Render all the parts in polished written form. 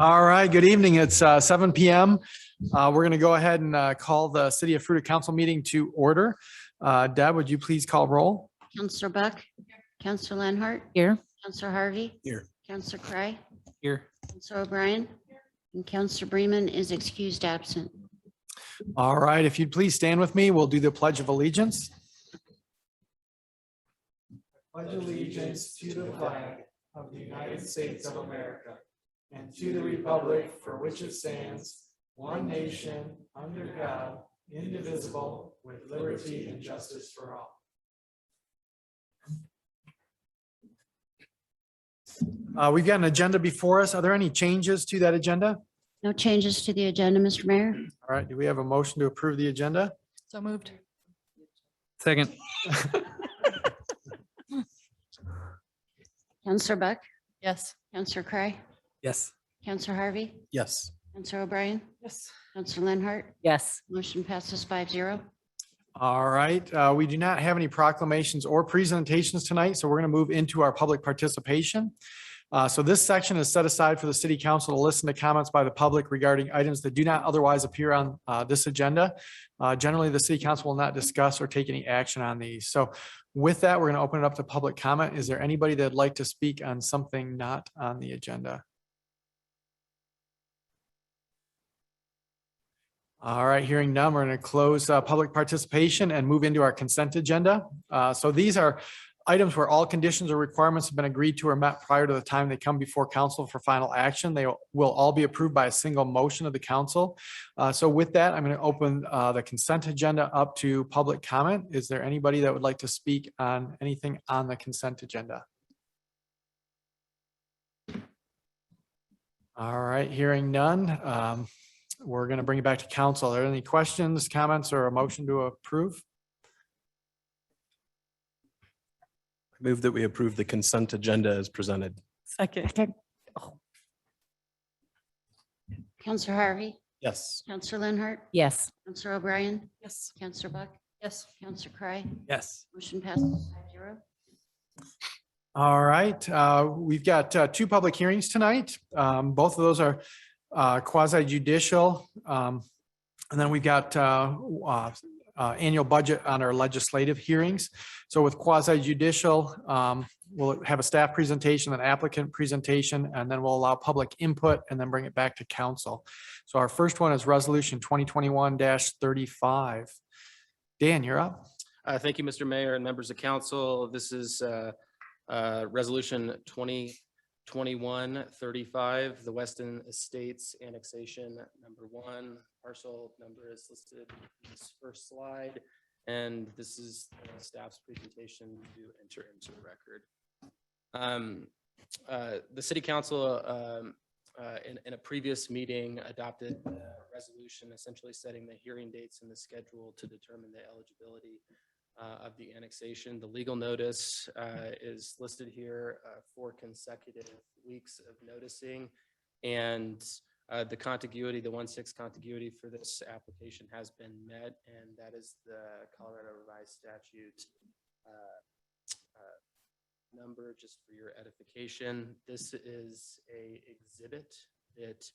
All right, good evening. It's 7 p.m. We're going to go ahead and call the City of Fruita Council meeting to order. Deb, would you please call roll? Councillor Buck, Councillor Lenhart. Here. Councillor Harvey. Here. Councillor Cry. Here. Councillor O'Brien. And Councillor Bremen is excused absent. All right, if you'd please stand with me, we'll do the Pledge of Allegiance. Pledge allegiance to the flag of the United States of America and to the republic for which it stands, one nation, under God, indivisible, with liberty and justice for all. We've got an agenda before us. Are there any changes to that agenda? No changes to the agenda, Mr. Mayor. All right, do we have a motion to approve the agenda? So moved. Second. Councillor Buck, Yes. Councillor Cry, Yes. Councillor Harvey, Yes. Councillor O'Brien, Yes. Councillor Lenhart. Yes. Motion passes 5-0. All right, we do not have any proclamations or presentations tonight, so we're going to move into our public participation. So this section is set aside for the City Council to listen to comments by the public regarding items that do not otherwise appear on this agenda. Generally, the City Council will not discuss or take any action on these. So with that, we're going to open it up to public comment. Is there anybody that'd like to speak on something not on the agenda? All right, hearing none, we're going to close public participation and move into our consent agenda. So these are items where all conditions or requirements have been agreed to or met prior to the time they come before council for final action. They will all be approved by a single motion of the council. So with that, I'm going to open the consent agenda up to public comment. Is there anybody that would like to speak on anything on the consent agenda? All right, hearing none. We're going to bring it back to council. Are there any questions, comments, or a motion to approve? Move that we approve the consent agenda as presented. Second. Councillor Harvey, Yes. Councillor Lenhart, Yes. Councillor O'Brien, Yes. Councillor Buck, Yes. Councillor Cry. Yes. Motion passes 5-0. All right, we've got two public hearings tonight. Both of those are quasi judicial. And then we've got annual budget on our legislative hearings. So with quasi judicial, we'll have a staff presentation, an applicant presentation, and then we'll allow public input and then bring it back to council. So our first one is resolution 2021-35. Dan, you're up. Thank you, Mr. Mayor and members of council. This is resolution 2021-35, the Weston Estates annexation number 1. Parcel number is listed in this first slide, and this is staff's presentation to enter into the record. The City Council in a previous meeting adopted a resolution essentially setting the hearing dates in the schedule to determine the eligibility of the annexation. The legal notice is listed here, 4 consecutive weeks of noticing, and the contiguity, the 1/6 contiguity for this application has been met, and that is the Colorado Revised Statute number, just for your edification. This is a exhibit that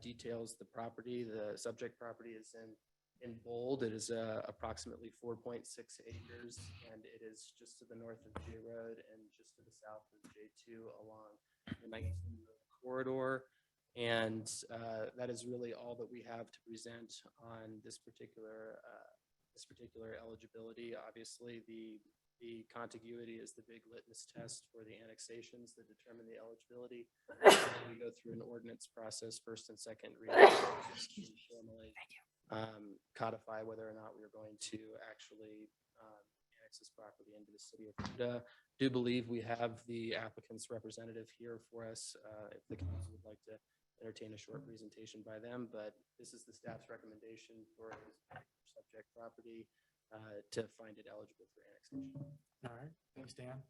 details the property. The subject property is in bold. It is approximately 4.6 acres, and it is just to the north of J Road and just to the south of J2 along the 19 corridor. And that is really all that we have to present on this particular eligibility. Obviously, the contiguity is the big litmus test for the annexations that determine the eligibility. We go through an ordinance process, first and second reading, to formally codify whether or not we are going to actually annex this property into the city of Fruita. Do believe we have the applicant's representative here for us if the council would like to entertain a short presentation by them, but this is the staff's recommendation for his subject property to find it eligible for annexation. All right, thanks, Dan.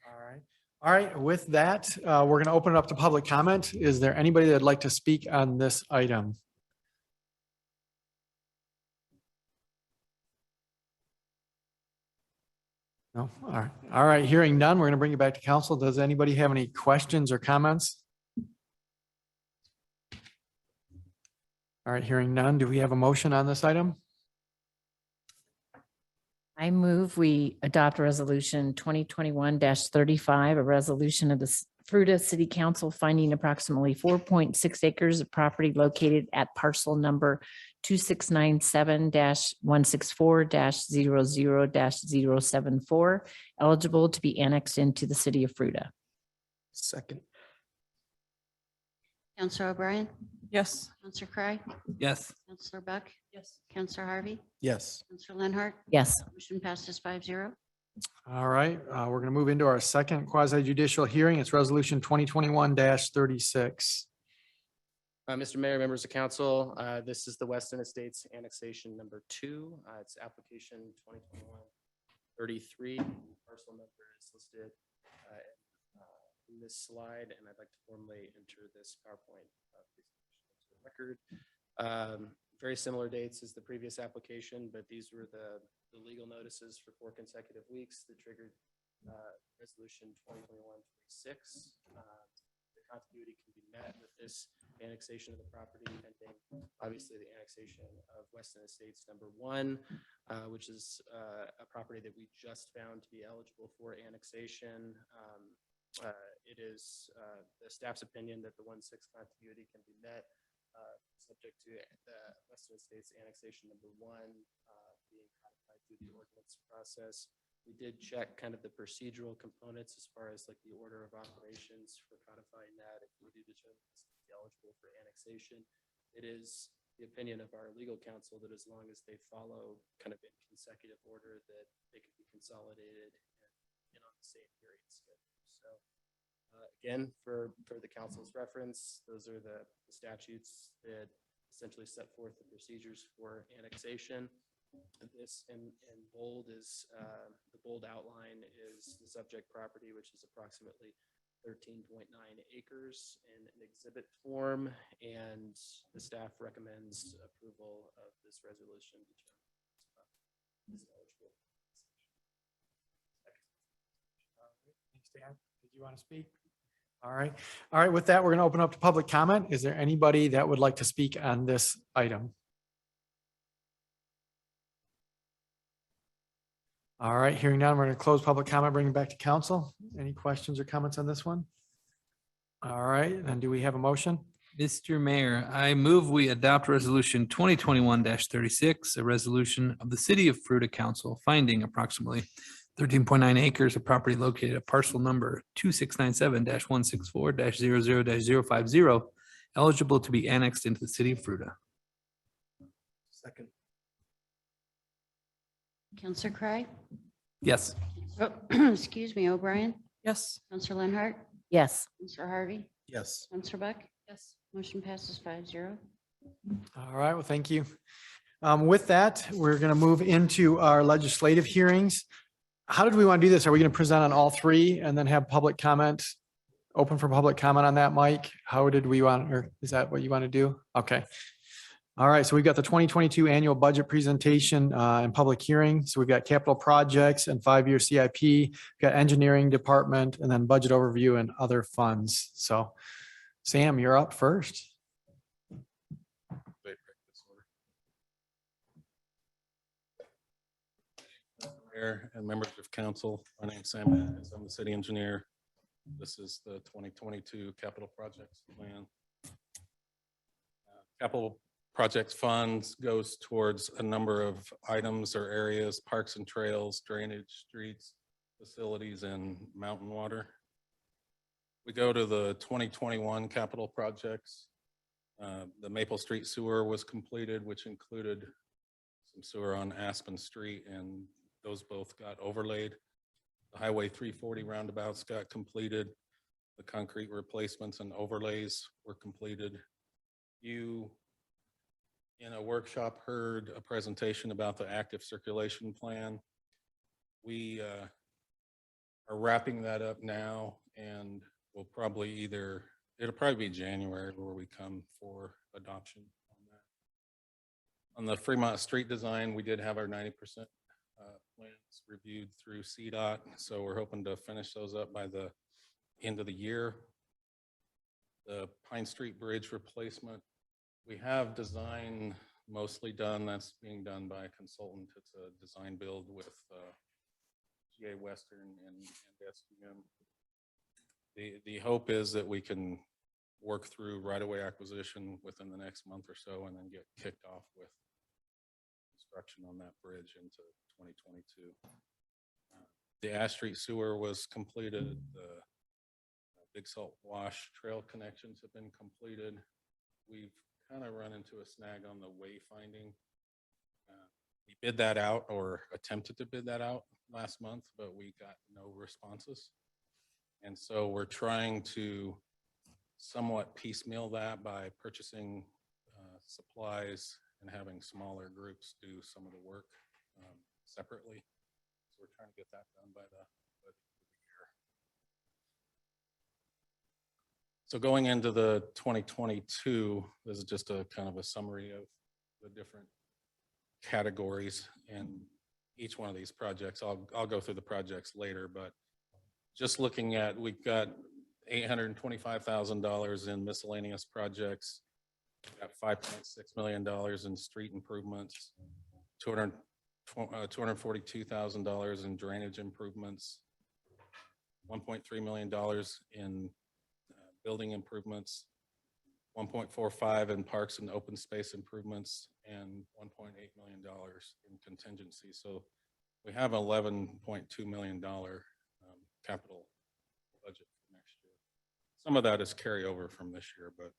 All right, with that, we're going to open it up to public comment. Is there anybody that'd like to speak on this item? No, all right. All right, hearing none, we're going to bring it back to council. Does anybody have any questions or comments? All right, hearing none, do we have a motion on this item? I move we adopt resolution 2021-35, a resolution of the Fruita City Council finding approximately 4.6 acres of property located at parcel number 2697-164-00-074 eligible to be annexed into the city of Fruita. Second. Counselor O'Brien, Yes. Counselor Cry, Yes. Counselor Buck, Yes. Counselor Harvey, Yes. Counselor Lenhart, Yes. motion passes 5-0. All right, we're going to move into our second quasi judicial hearing. It's resolution 2021-36. Mr. Mayor, members of council, this is the Weston Estates annexation number 2. It's application 2021-33. Parcel number is listed in this slide, and I'd like to formally enter this PowerPoint presentation into the record. Very similar dates as the previous application, but these were the legal notices for 4 consecutive weeks that triggered resolution 2021-36. The continuity can be met with this annexation of the property pending, obviously, the annexation of Weston Estates number 1, which is a property that we just found to be eligible for annexation. It is the staff's opinion that the 1-6 continuity can be met, subject to the Weston Estates annexation number 1 being codified through the ordinance process. We did check kind of the procedural components as far as like the order of operations for codifying that. If we do determine it's eligible for annexation, it is the opinion of our legal counsel that as long as they follow kind of in consecutive order, that they can be consolidated and on the same hearing schedule. So again, for the council's reference, those are the statutes that essentially set forth the procedures for annexation. This in bold is the bold outline is the subject property, which is approximately 13.9 acres in an exhibit form, and the staff recommends approval of this resolution. Is eligible. Thanks, Dan. Did you want to speak? All right. All right. With that, we're going to open up to public comment. Is there anybody that would like to speak on this item? All right. Hearing none, we're going to close public comment, bring it back to council. Any questions or comments on this one? All right. Then do we have a motion? Mr. Mayor, I move we adopt resolution 2021-36, a resolution of the city of Fruita Council finding approximately 13.9 acres of property located at parcel number 2697-164-00-050 eligible to be annexed into the city of Fruita. Second. Counselor Cry, Yes. excuse me, O'Brien, Yes. Counselor Lenhart, Yes. Counselor Harvey, Yes. Counselor Buck. Yes. Motion passes 5-0. All right. Well, thank you. With that, we're going to move into our legislative hearings. How did we want to do this? Are we going to present on all 3 and then have public comment, open for public comment on that, Mike? How did we want, or is that what you want to do? Okay. All right. So we've got the 2022 annual budget presentation and public hearing. So we've got capital projects and 5-year CIP, we've got engineering department, and then budget overview and other funds. So Sam, you're up first. Mayor and members of council, my name is Sam Atkins. I'm the city engineer. This is the 2022 capital projects plan. Capital projects funds goes towards a number of items or areas: parks and trails, drainage, streets, facilities, and mountain water. We go to the 2021 capital projects. The Maple Street sewer was completed, which included some sewer on Aspen Street, and those both got overlaid. The Highway 340 roundabouts got completed. The concrete replacements and overlays were completed. You, in a workshop, heard a presentation about the active circulation plan. We are wrapping that up now, and we'll probably it'll probably be January where we come for adoption on that. On the Fremont Street design, we did have our 90% plans reviewed through CDOT. So we're hoping to finish those up by the end of the year. The Pine Street Bridge replacement, we have design mostly done. That's being done by a consultant. It's a design build with GA Western and SGM. The hope is that we can work through right-of-way acquisition within the next month or so and then get kicked off with construction on that bridge into 2022. The Ash Street sewer was completed. The Big Salt Wash trail connections have been completed. We've kind of run into a snag on the wayfinding. We bid that out, or attempted to bid that out last month, but we got no responses. And so we're trying to somewhat piecemeal that by purchasing supplies and having smaller groups do some of the work separately. So we're trying to get that done by the end of the year. So going into the 2022, this is just a kind of a summary of the different categories and each one of these projects. I'll go through the projects later, but just looking at, we've got $825,000 in miscellaneous projects, we've got $5.6 million in street improvements, $242,000 in drainage improvements, $1.3 million in building improvements, 1.45 in parks and open space improvements, and $1.8 million in contingency. So we have $11.2 million capital budget for next year. Some of that is carryover from this year, but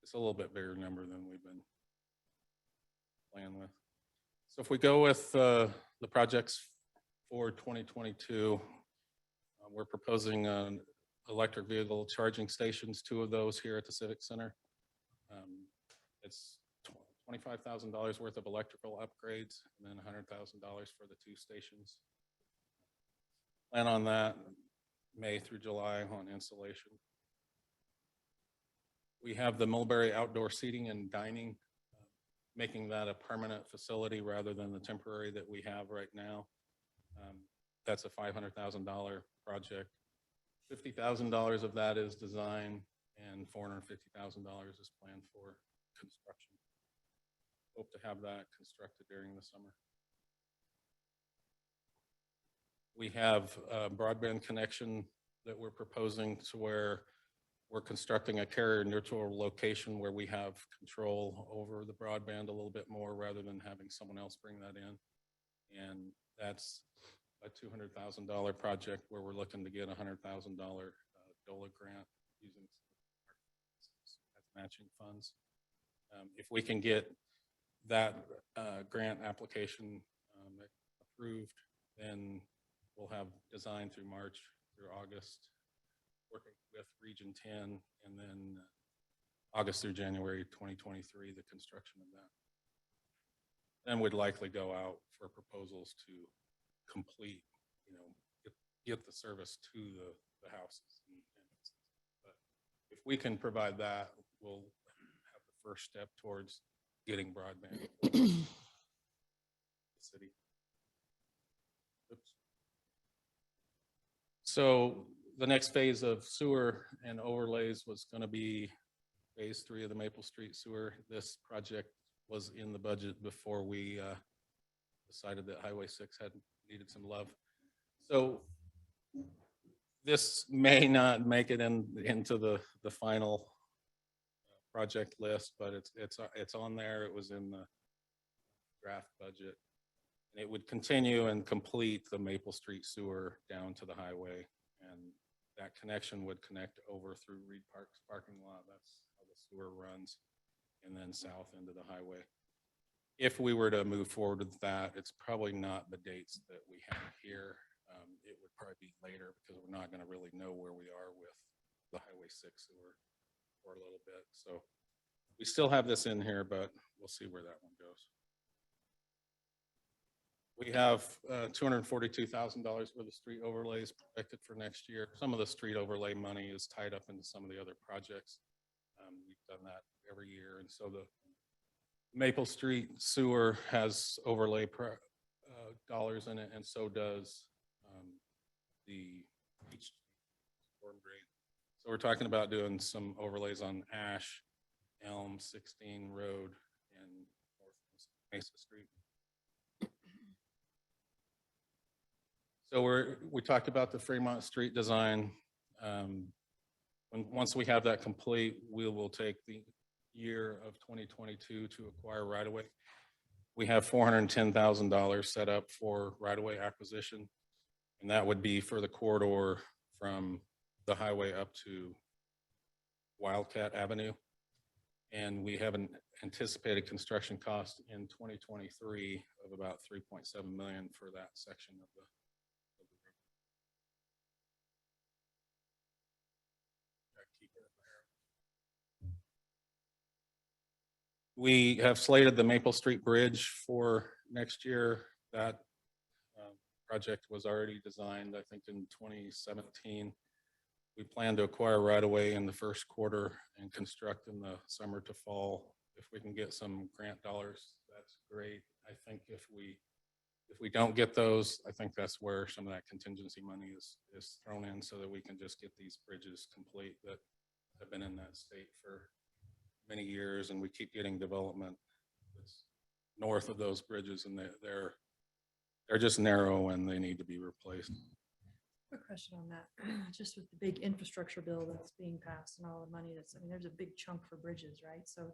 it's a little bit bigger number than we've been playing with. So if we go with the projects for 2022, we're proposing electric vehicle charging stations, 2 of those here at the Civic Center. It's $25,000 worth of electrical upgrades and then $100,000 for the 2 stations. Plan on that May through July on installation. We have the Mulberry outdoor seating and dining, making that a permanent facility rather than the temporary that we have right now. That's a $500,000 project. $50,000 of that is design and $450,000 is planned for construction. Hope to have that constructed during the summer. We have a broadband connection that we're proposing to where we're constructing a carrier neutral location where we have control over the broadband a little bit more rather than having someone else bring that in. And that's a $200,000 project where we're looking to get a $100,000 DOLA grant using matching funds. If we can get that grant application approved, then we'll have design through March through August, working with Region 10, and then August through January 2023, the construction of that. Then we'd likely go out for proposals to complete, get the service to the houses. But if we can provide that, we'll have the first step towards getting broadband to the city. Oops. So the next phase of sewer and overlays was going to be phase 3 of the Maple Street sewer. This project was in the budget before we decided that Highway 6 needed some love. So this may not make it into the final project list, but it's on there. It was in the draft budget. And it would continue and complete the Maple Street sewer down to the highway, and that connection would connect over through Reed Park's parking lot. That's how the sewer runs, and then south into the highway. If we were to move forward with that, it's probably not the dates that we have here. It would probably be later because we're not going to really know where we are with the Highway 6 sewer for a little bit. So we still have this in here, but we'll see where that one goes. We have $242,000 worth of street overlays projected for next year. Some of the street overlay money is tied up into some of the other projects. We've done that every year. And so the Maple Street sewer has overlay dollars in it, and so does the beach storm drain. So we're talking about doing some overlays on Ash, Elm, 16 Road, and North Mesa Street. So we talked about the Fremont Street design. Once we have that complete, we will take the year of 2022 to acquire right-of-way. We have $410,000 set up for right-of-way acquisition, and that would be for the corridor from the highway up to Wildcat Avenue. And we have an anticipated construction cost in 2023 of about $3.7 million for that section of the road. We have slated the Maple Street Bridge for next year. That project was already designed, I think, in 2017. We plan to acquire right-of-way in the first quarter and construct in the summer to fall. If we can get some grant dollars, that's great. I think if we don't get those, I think that's where some of that contingency money is thrown in, so that we can just get these bridges complete that have been in that state for many years, and we keep getting development that's north of those bridges, and they're just narrow and they need to be replaced. Quick question on that, just with the big infrastructure bill that's being passed and all the money I mean, there's a big chunk for bridges, right? So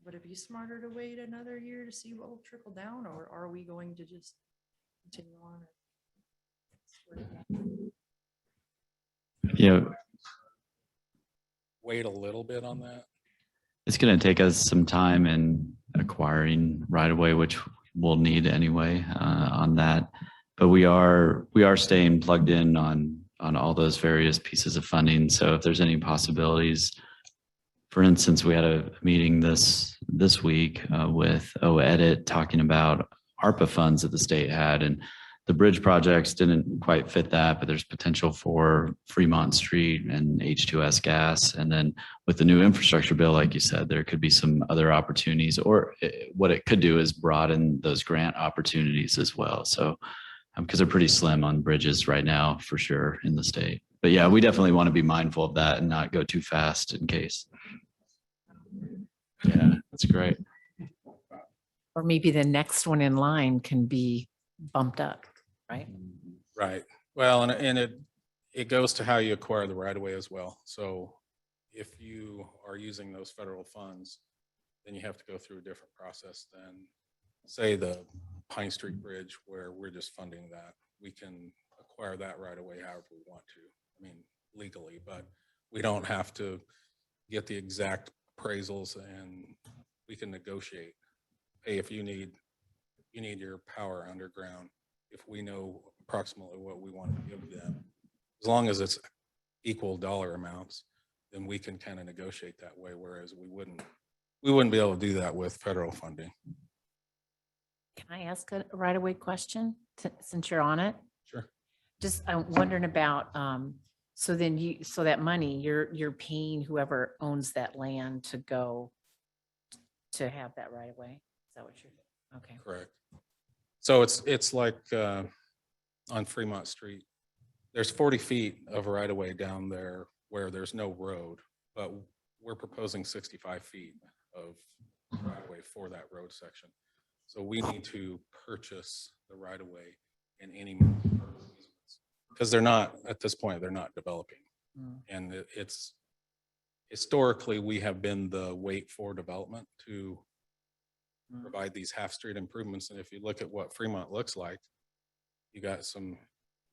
would it be smarter to wait another year to see what will trickle down, or are we going to just continue on? You know, Wait a little bit on that. it's going to take us some time in acquiring right away, which we'll need anyway on that. But we are staying plugged in on all those various pieces of funding. So if there's any possibilities, for instance, we had a meeting this week with OEdit talking about ARPA funds that the state had, and the bridge projects didn't quite fit that, but there's potential for Fremont Street and H2S gas. And then with the new infrastructure bill, like you said, there could be some other opportunities, or what it could do is broaden those grant opportunities as well. So, because they're pretty slim on bridges right now, for sure, in the state. But yeah, we definitely want to be mindful of that and not go too fast in case. Yeah, that's great. Or maybe the next one in line can be bumped up, right? Right. Well, and it goes to how you acquire the right of way as well. So if you are using those federal funds, then you have to go through a different process than, say, the Pine Street Bridge, where we're just funding that. We can acquire that right away however we want to. I mean, legally, but we don't have to get the exact appraisals, and we can negotiate. Hey, if you need your power underground, if we know approximately what we want to give them, as long as it's equal dollar amounts, then we can kind of negotiate that way. Whereas we wouldn't be able to do that with federal funding. Can I ask a right away question since you're on it? Sure. Just, I'm wondering about, so that money, you're paying whoever owns that land to go to have that right away? Is that what you're, okay. Correct. So it's like on Fremont Street, there's 40 feet of right of way down there where there's no road, but we're proposing 65 feet of right of way for that road section. So we need to purchase the right of way in any, because they're not, at this point, they're not developing. And it's historically, we have been the wait for development to provide these half street improvements. And if you look at what Fremont looks like, you got some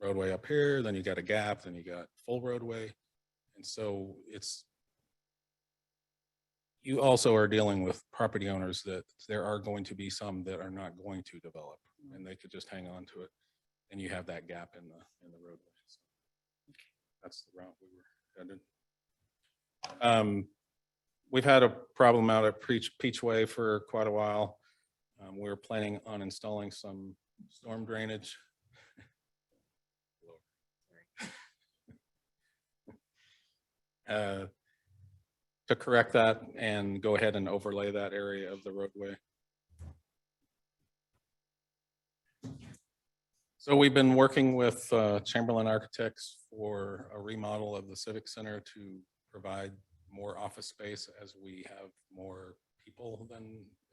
roadway up here, then you got a gap, then you got full roadway. And so you also are dealing with property owners that there are going to be some that are not going to develop, and they could just hang on to it. And you have that gap in the roadway. So that's the route we were headed. We've had a problem out at Peachway for quite a while. We're planning on installing some storm drainage. To correct that and go ahead and overlay that area of the roadway. So we've been working with Chamberlain Architects for a remodel of the Civic Center to provide more office space as we have more people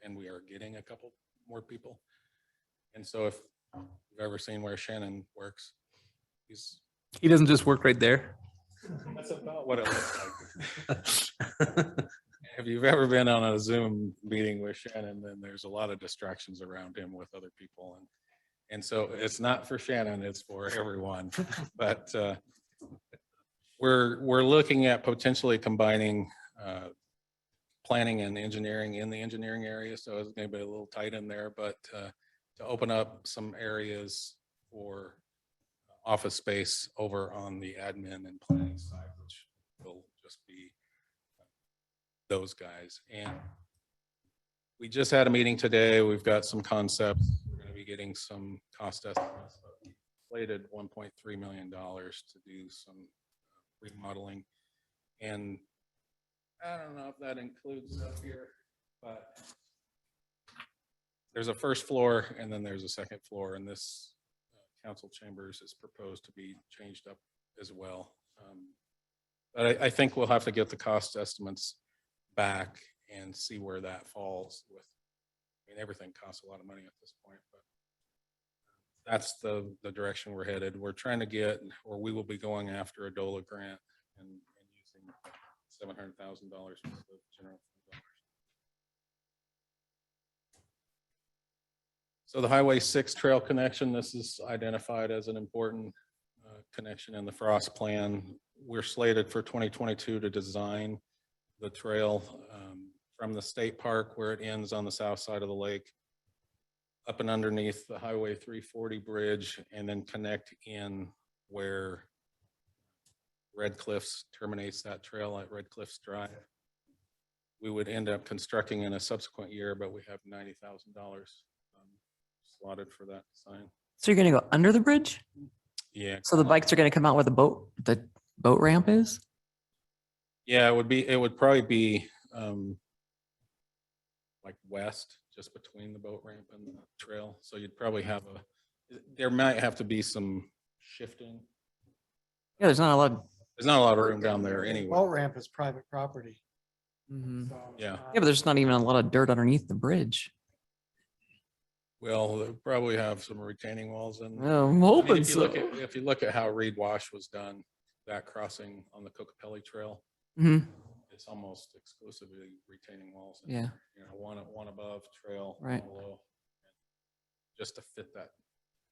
and we are getting a couple more people. And so if you've ever seen where Shannon works, He doesn't just work right there. that's about what it looks like. If you've ever been on a Zoom meeting with Shannon, then there's a lot of distractions around him with other people. And so it's not for Shannon, it's for everyone. But we're looking at potentially combining planning and engineering in the engineering area. So it's going to be a little tight in there, but to open up some areas for office space over on the admin and planning side, which will just be those guys. And we just had a meeting today. We've got some concepts. We're going to be getting some cost estimates. Slated $1.3 million to do some remodeling. And I don't know if that includes up here, but there's a first floor and then there's a second floor, and this council chambers is proposed to be changed up as well. But I think we'll have to get the cost estimates back and see where that falls with, I mean, everything costs a lot of money at this point, but that's the direction we're headed. We're trying to get, or we will be going after a DOLA grant and using $700,000 for the general fund dollars. So the Highway 6 trail connection, this is identified as an important connection in the Frost plan. We're slated for 2022 to design the trail from the state park where it ends on the south side of the lake up and underneath the Highway 340 bridge, and then connect in where Red Cliffs terminates that trail at Red Cliffs Drive. We would end up constructing in a subsequent year, but we have $90,000 slotted for that design. So you're going to go under the bridge? Yeah. So the bikes are going to come out where the boat ramp is? Yeah, it would probably be like west, just between the boat ramp and the trail. So you'd probably have there might have to be some shifting. Yeah, there's not a lot. There's not a lot of room down there anyway. Boat ramp is private property. Mhm. So, Yeah. Yeah, but there's not even a lot of dirt underneath the bridge. Well, they'll probably have some retaining walls in. Oh, I'm I mean, hoping if you so. if you look at how Reed Wash was done, that crossing on the Cocopelli Trail, Mhm. it's almost exclusively retaining walls. Yeah. You know, one above trail, one Right. below, just to fit that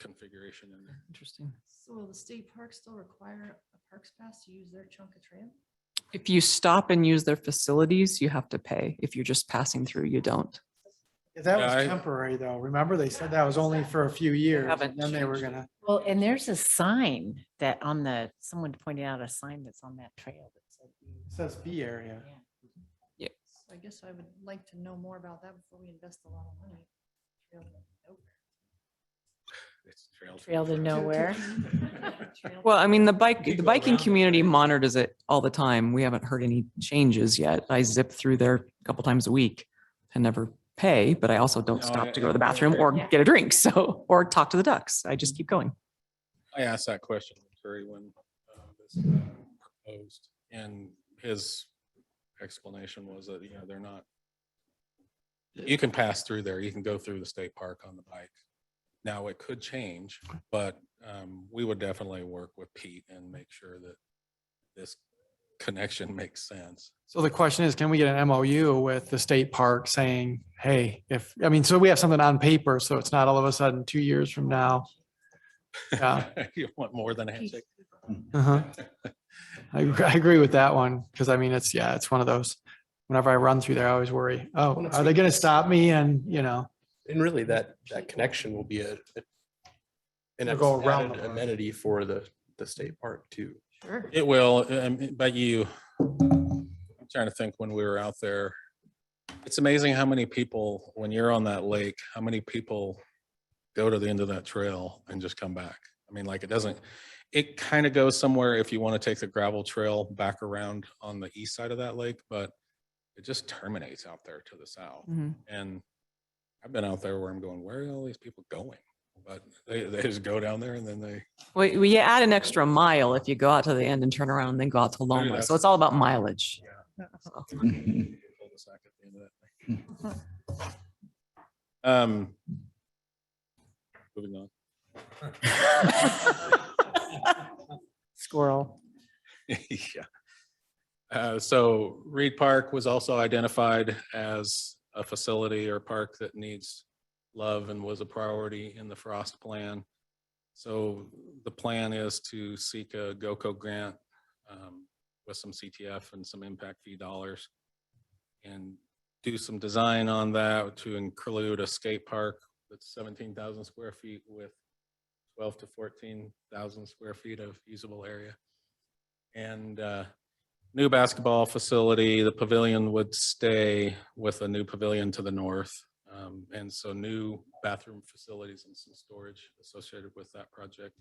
configuration in there. Interesting. So will the state park still require a parks pass to use their chunk of trail? If you stop and use their facilities, you have to pay. If you're just passing through, you don't. Yeah, that Yeah, was temporary though. Remember, they said that was only for a few years. Haven't And then they were changed it. gonna, Well, and there's a sign that someone pointed out a sign that's on that trail that said. it says B area. Yeah. So I guess I would like to know more about that before we invest a lot of money. Trail to nowhere. It's trail. Trail to nowhere. Trail Well, I mean, the could go biking around it, community right? monitors it all the time. We haven't heard any changes yet. I zip through there a couple times a week and never pay, but I also don't No, stop I- to go to the bathroom or Yeah. get a drink. So, or talk to the ducks. I just keep going. I asked that question to Terry when this got proposed, and his explanation was that, they're not. You can pass through there. You can go through the state park on the bike. Now, it could change, but we would definitely work with Pete and make sure that this connection makes sense. So the question is, can we get an MOU with the state park saying, hey, so we have something on paper, so it's not all of a sudden 2 years from now. Yeah. You want more than a handshake? Uh-huh. I agree with that one, because I mean, it's one of those, whenever I run through there, I always worry, oh, Well, it's are they like gonna this. stop me? And, And really that connection will be an They'll go around added the park. amenity for the state park too. Sure. It will, but I'm trying to think when we were out there. It's amazing how many people, when you're on that lake, how many people go to the end of that trail and just come back. I mean, like it kind of goes somewhere if you want to take the gravel trail back around on the east side of that lake, but it just terminates out there to the south. Mhm. And I've been out there where I'm going, where are all these people going? But they just go down there and then they, Well, you add an extra mile if you go out to the end and turn around and then go out to Loma. that's- So it's all about mileage. cul-de-sac at the end of that thing. Moving on. Squirrel. Yeah. So Reed Park was also identified as a facility or park that needs love and was a priority in the Frost plan. So the plan is to seek a GOCO grant with some CTF and some impact fee dollars and do some design on that to include a skate park that's 17,000 square feet with 12 to 14,000 square feet of usable area. And new basketball facility, the pavilion would stay with a new pavilion to the north. And so new bathroom facilities and some storage associated with that project.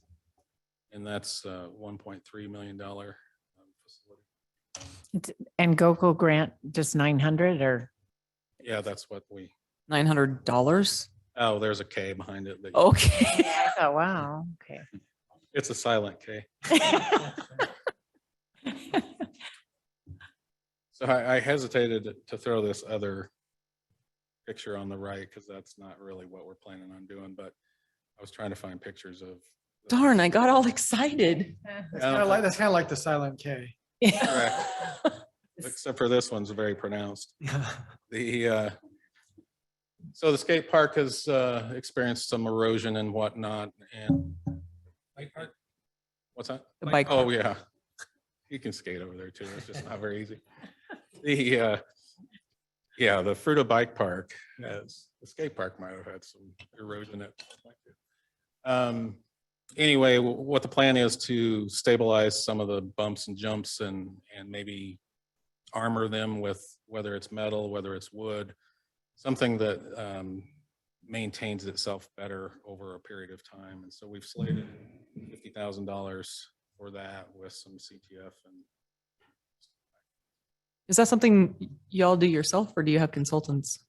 And that's $1.3 million facility. And GOCO grant just 900 or? Yeah, that's what we, $900? oh, there's a K behind it. that- Okay. Oh, wow. Okay. It's a silent K. So I hesitated to throw this other picture on the right because that's not really what we're planning on doing, but I was trying to find pictures of. Darn, I got all excited. That's kind of like the silent K. Correct. Except for this one's very pronounced. The so the skate park has experienced some erosion and whatnot, and what's that? The bike Oh park. yeah, you can skate over there too. It's just not very easy. The yeah, the Fruita bike park has, the skate park might have had some erosion at. Anyway, what the plan is to stabilize some of the bumps and jumps and maybe armor them with whether it's metal, whether it's wood, something that maintains itself better over a period of time. And so we've slated $50,000 for that with some CTF and. Is that something y'all do yourself or do you have consultants?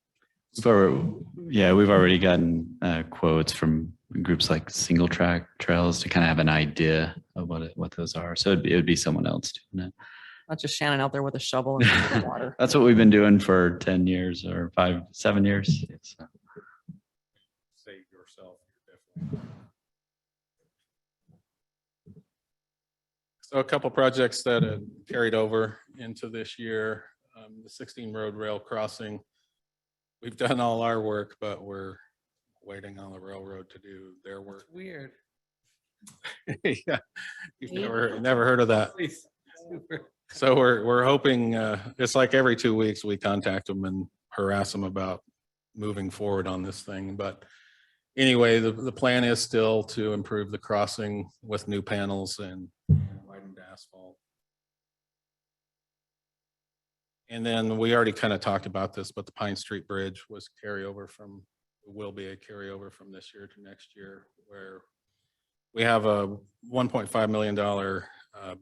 We've already gotten quotes from groups like Single Track Trails to kind of have an idea of what those are. So it would be someone else doing it. Not just Shannon out there with a shovel and water. That's what we've been doing for 10 years or 7 years. So. Save yourself, definitely. So a couple projects that have carried over into this year, the 16 road rail crossing. We've done all our work, but we're waiting on the railroad to do their work. Weird. Yeah, you've never heard of that. So we're hoping, it's like every 2 weeks we contact them and harass them about moving forward on this thing. But anyway, the plan is still to improve the crossing with new panels and widened asphalt. And then we already kind of talked about this, but the Pine Street Bridge will be a carryover from this year to next year, where we have a $1.5 million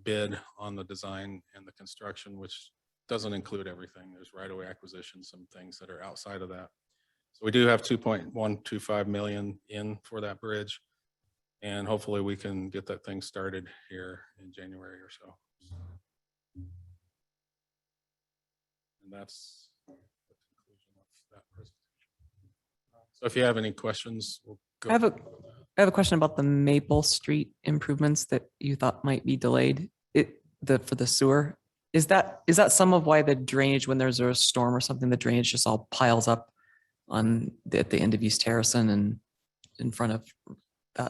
bid on the design and the construction, which doesn't include everything. There's right-of-way acquisition, some things that are outside of that. So we do have 2.125 million in for that bridge. And hopefully we can get that thing started here in January or so. And that's the conclusion of that presentation. So if you have any questions, we'll go. I have a question about the Maple Street improvements that you thought might be delayed. For the sewer. Is that some of why the drainage, when there's a storm or something, the drainage just all piles up at the end of East Harrison and in front of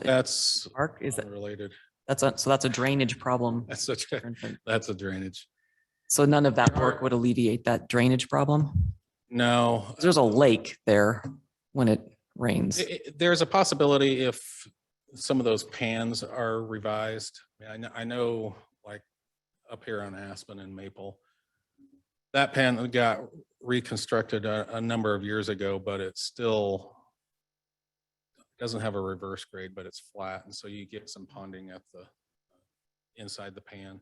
That's park? Is that related. so that's a drainage problem. That's a drainage. So none of that work would alleviate that drainage problem? No. There's a lake there when it rains. There's a possibility if some of those pans are revised. I know like up here on Aspen and Maple, that pan got reconstructed a number of years ago, but it still doesn't have a reverse grade, but it's flat. And so you get some ponding at the inside the pan.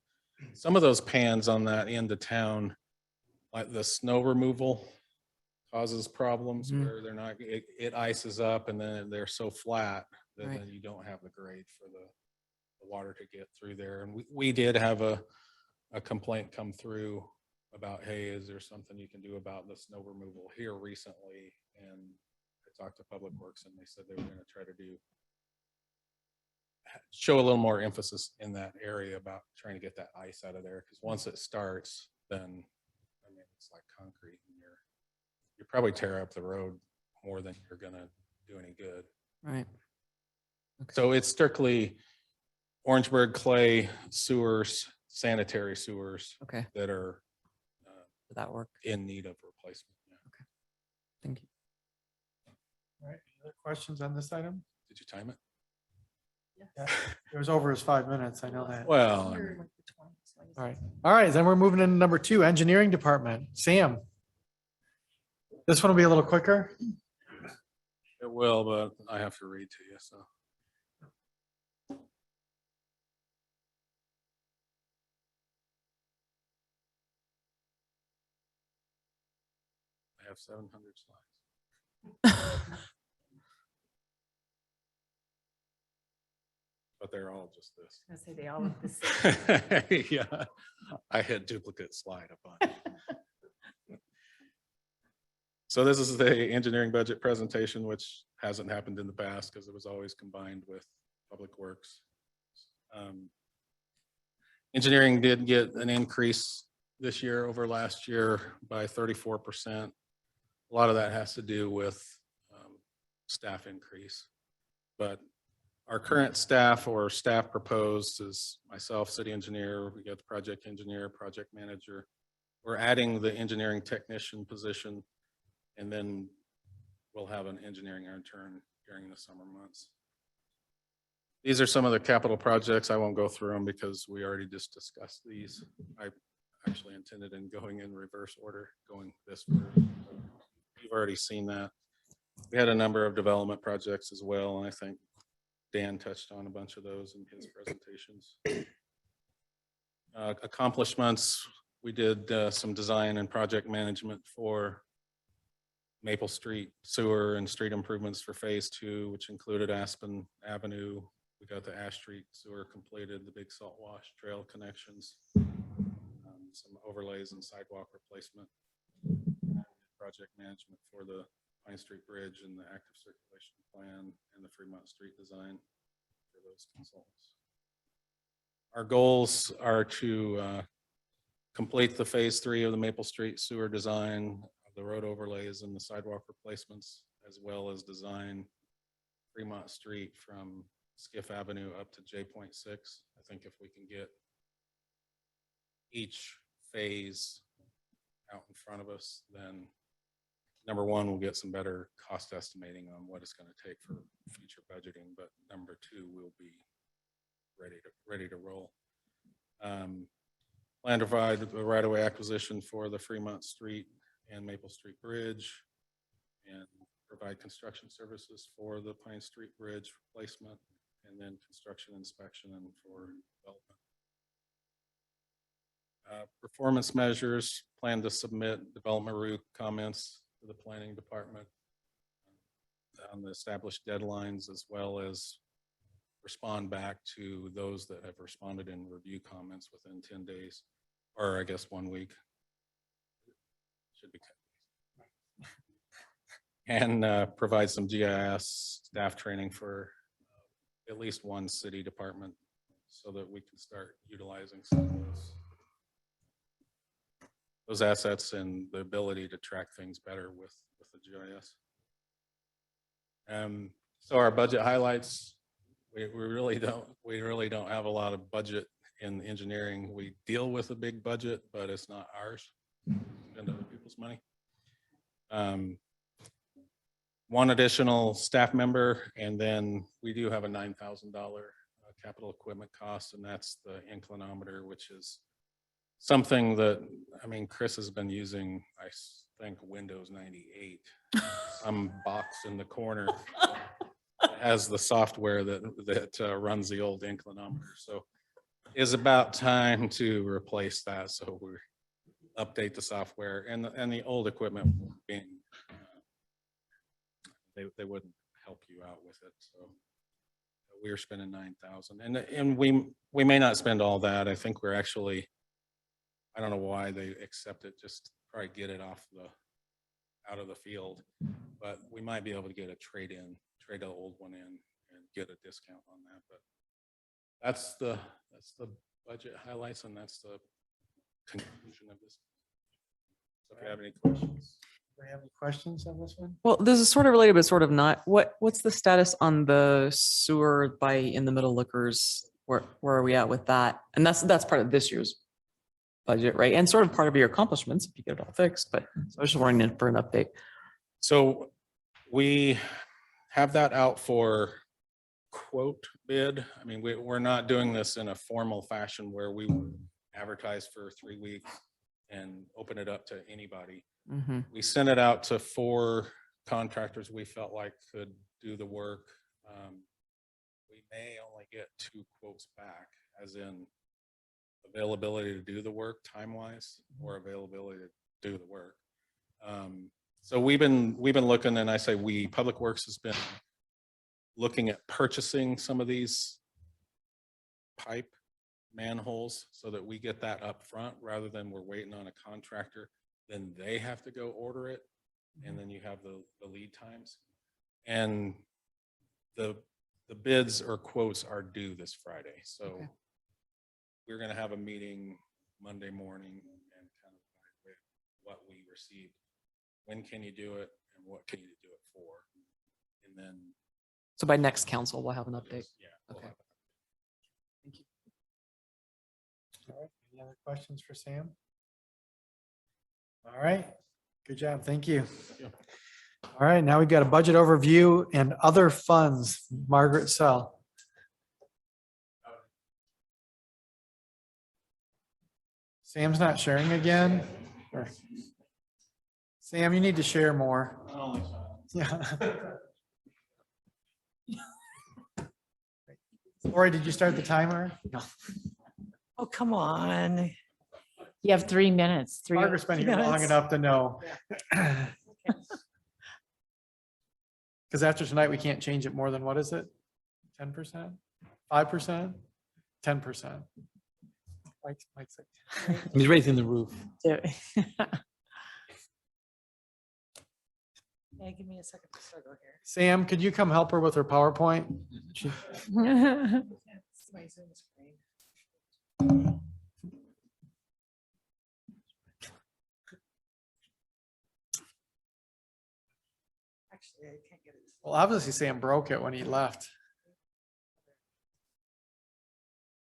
Some of those pans on that end of town, like the snow removal, causes problems where they're not, it ices up and then they're so flat Right. then you don't have the grade for the water to get through there. And we did have a complaint come through about, hey, is there something you can do about the snow removal here recently? And I talked to Public Works and they said they were going to try to show a little more emphasis in that area about trying to get that ice out of there. Because once it starts, then, I mean, it's like concrete and you probably tear up the road more than you're going to do any good. Right. So it's strictly Orangeburg clay sewers, sanitary sewers Okay. that are Did that work? in need of replacement. Yeah. Thank you. All right, any other questions on this item? Did you time it? Yeah, it was over his 5 minutes, I know that. Well, All right, then we're moving into number 2, engineering department. Sam. This one will be a little quicker. it will, but I have to read to you, so. I have 700 slides. But they're all just this. I say they all look the same. Yeah, I had duplicate slide up on. So this is the engineering budget presentation, which hasn't happened in the past because it was always combined with Public Works. Engineering did get an increase this year over last year by 34%. A lot of that has to do with staff increase, but our current staff or staff proposed is myself, city engineer, we got the project engineer, project manager. We're adding the engineering technician position, and then we'll have an engineering intern during the summer months. These are some of the capital projects. I won't go through them because we already just discussed these. I actually intended in going in reverse order, going this first. You've already seen that. We had a number of development projects as well, and I think Dan touched on a bunch of those in his presentations. Accomplishments, we did some design and project management for Maple Street sewer and street improvements for phase 2, which included Aspen Avenue. We got the Ash Street sewer completed, the big salt wash trail connections, some overlays and sidewalk replacement, project management for the Pine Street Bridge and the active circulation plan and the Fremont Street design for those consultants. Our goals are to complete the phase 3 of the Maple Street sewer design, the road overlays and the sidewalk replacements, as well as design Fremont Street from Skiff Avenue up to J.6. I think if we can get each phase out in front of us, then number one, we'll get some better cost estimating on what it's going to take for future budgeting. But number 2, we'll be ready to roll. Plan to provide a right-of-way acquisition for the Fremont Street and Maple Street Bridge, and provide construction services for the Pine Street Bridge replacement, and then construction inspection and for development. Performance measures, plan to submit development route comments to the planning department on the established deadlines, as well as respond back to those that have responded in review comments within 10 days, or I guess 1 week. Should be 10 days. And provide some GIS staff training for at least one city department so that we can start utilizing some of those assets and the ability to track things better with the GIS. So our budget highlights, we really don't have a lot of budget in engineering. We deal with a big budget, but it's not ours. Spend other people's money. One additional staff member, and then we do have a $9,000 capital equipment cost, and that's the inclinometer, which is something that, I mean, Chris has been using, I think, Windows 98, some box in the corner as the software that runs the old inclinometer. So it's about time to replace that. So we update the software, and the old equipment being, they wouldn't help you out with it. So We were spending 9,000 and we may not spend all that. I think we're actually, I don't know why they accept it, just probably get it out of the field. But we might be able to get a trade the old one in and get a discount on that. But that's the budget highlights and that's the conclusion of this. So if you have any questions. Do we have any questions on this one? Well, this is sort of related, but sort of not. What's the status on the sewer by in the middle liquors? Where are we at with that? And that's part of this year's budget, right? And sort of part of your accomplishments if you get it all fixed. But so I was just wondering for an update. So we have that out for quote bid. I mean, we're not doing this in a formal fashion where we advertise for 3 weeks and open it up to anybody. Mm-hmm. We sent it out to 4 contractors we felt like could do the work. We may only get 2 quotes back, as in availability to do the work time-wise or availability to do the work. So we've been looking, and I say Public Works has been looking at purchasing some of these pipe manholes so that we get that up front rather than we're waiting on a contractor. Then they have to go order it. And then you have the lead times. And the bids or quotes are due this Friday. So Okay. we're going to have a meeting Monday morning and kind of evaluate what we received. When can you do it and what can you do it for? And then. So by next council, we'll have an update. Yeah. we'll Okay. have- All right, any other questions for Sam? All right, good job, thank you. All right, now we've got a budget overview and other funds. Margaret Sell. Sam's not sharing again? Or- Sam, you need to share more. Yeah. Lori, did you start the timer? No. Oh, come on. You have 3 minutes. Margaret's been here long minutes. enough to know. Because after tonight, we can't change it more than, what is it? 10%? 5%? 10%? Mike's like- He's raising the roof. Yeah, give me a second to struggle here. Sam, could you come help her with her PowerPoint? She- It's my Zoom screen. Actually, I can't get it. Well, obviously Sam broke it when he left.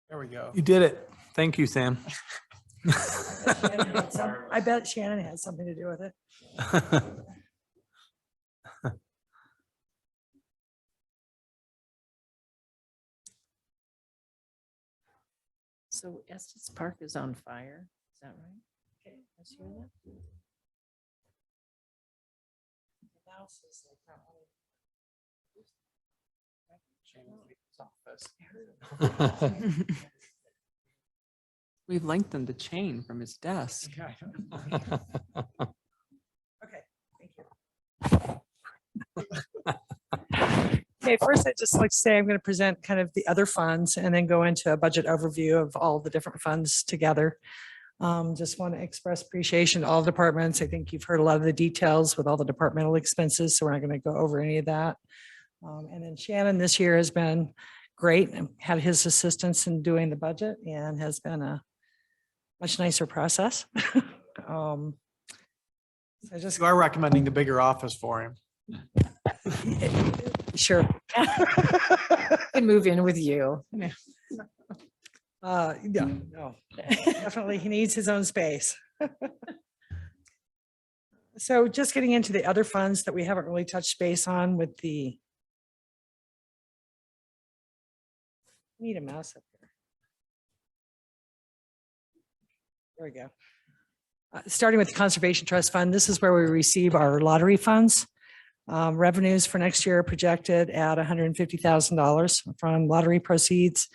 There we go. You did it. Thank you, Sam. I bet Shannon had something to do with it. So Estes Park is on fire, is that right? Okay, let's hear that. We've lengthened the chain from his desk. Okay, thank you. Okay, first I'd just like to say I'm going to present kind of the other funds and then go into a budget overview of all the different funds together. Just want to express appreciation to all departments. I think you've heard a lot of the details with all the departmental expenses, so we're not going to go over any of that. And then Shannon this year has been great and had his assistance in doing the budget and has been a much nicer process. So I just You are recommending the bigger office for him. sure. Can move in with you. Yeah, no, definitely he needs his own space. So just getting into the other funds that we haven't really touched base on with the. Need a mouse up here. There we go. Starting with the Conservation Trust Fund, this is where we receive our lottery funds. Revenues for next year are projected at $150,000 from lottery proceeds.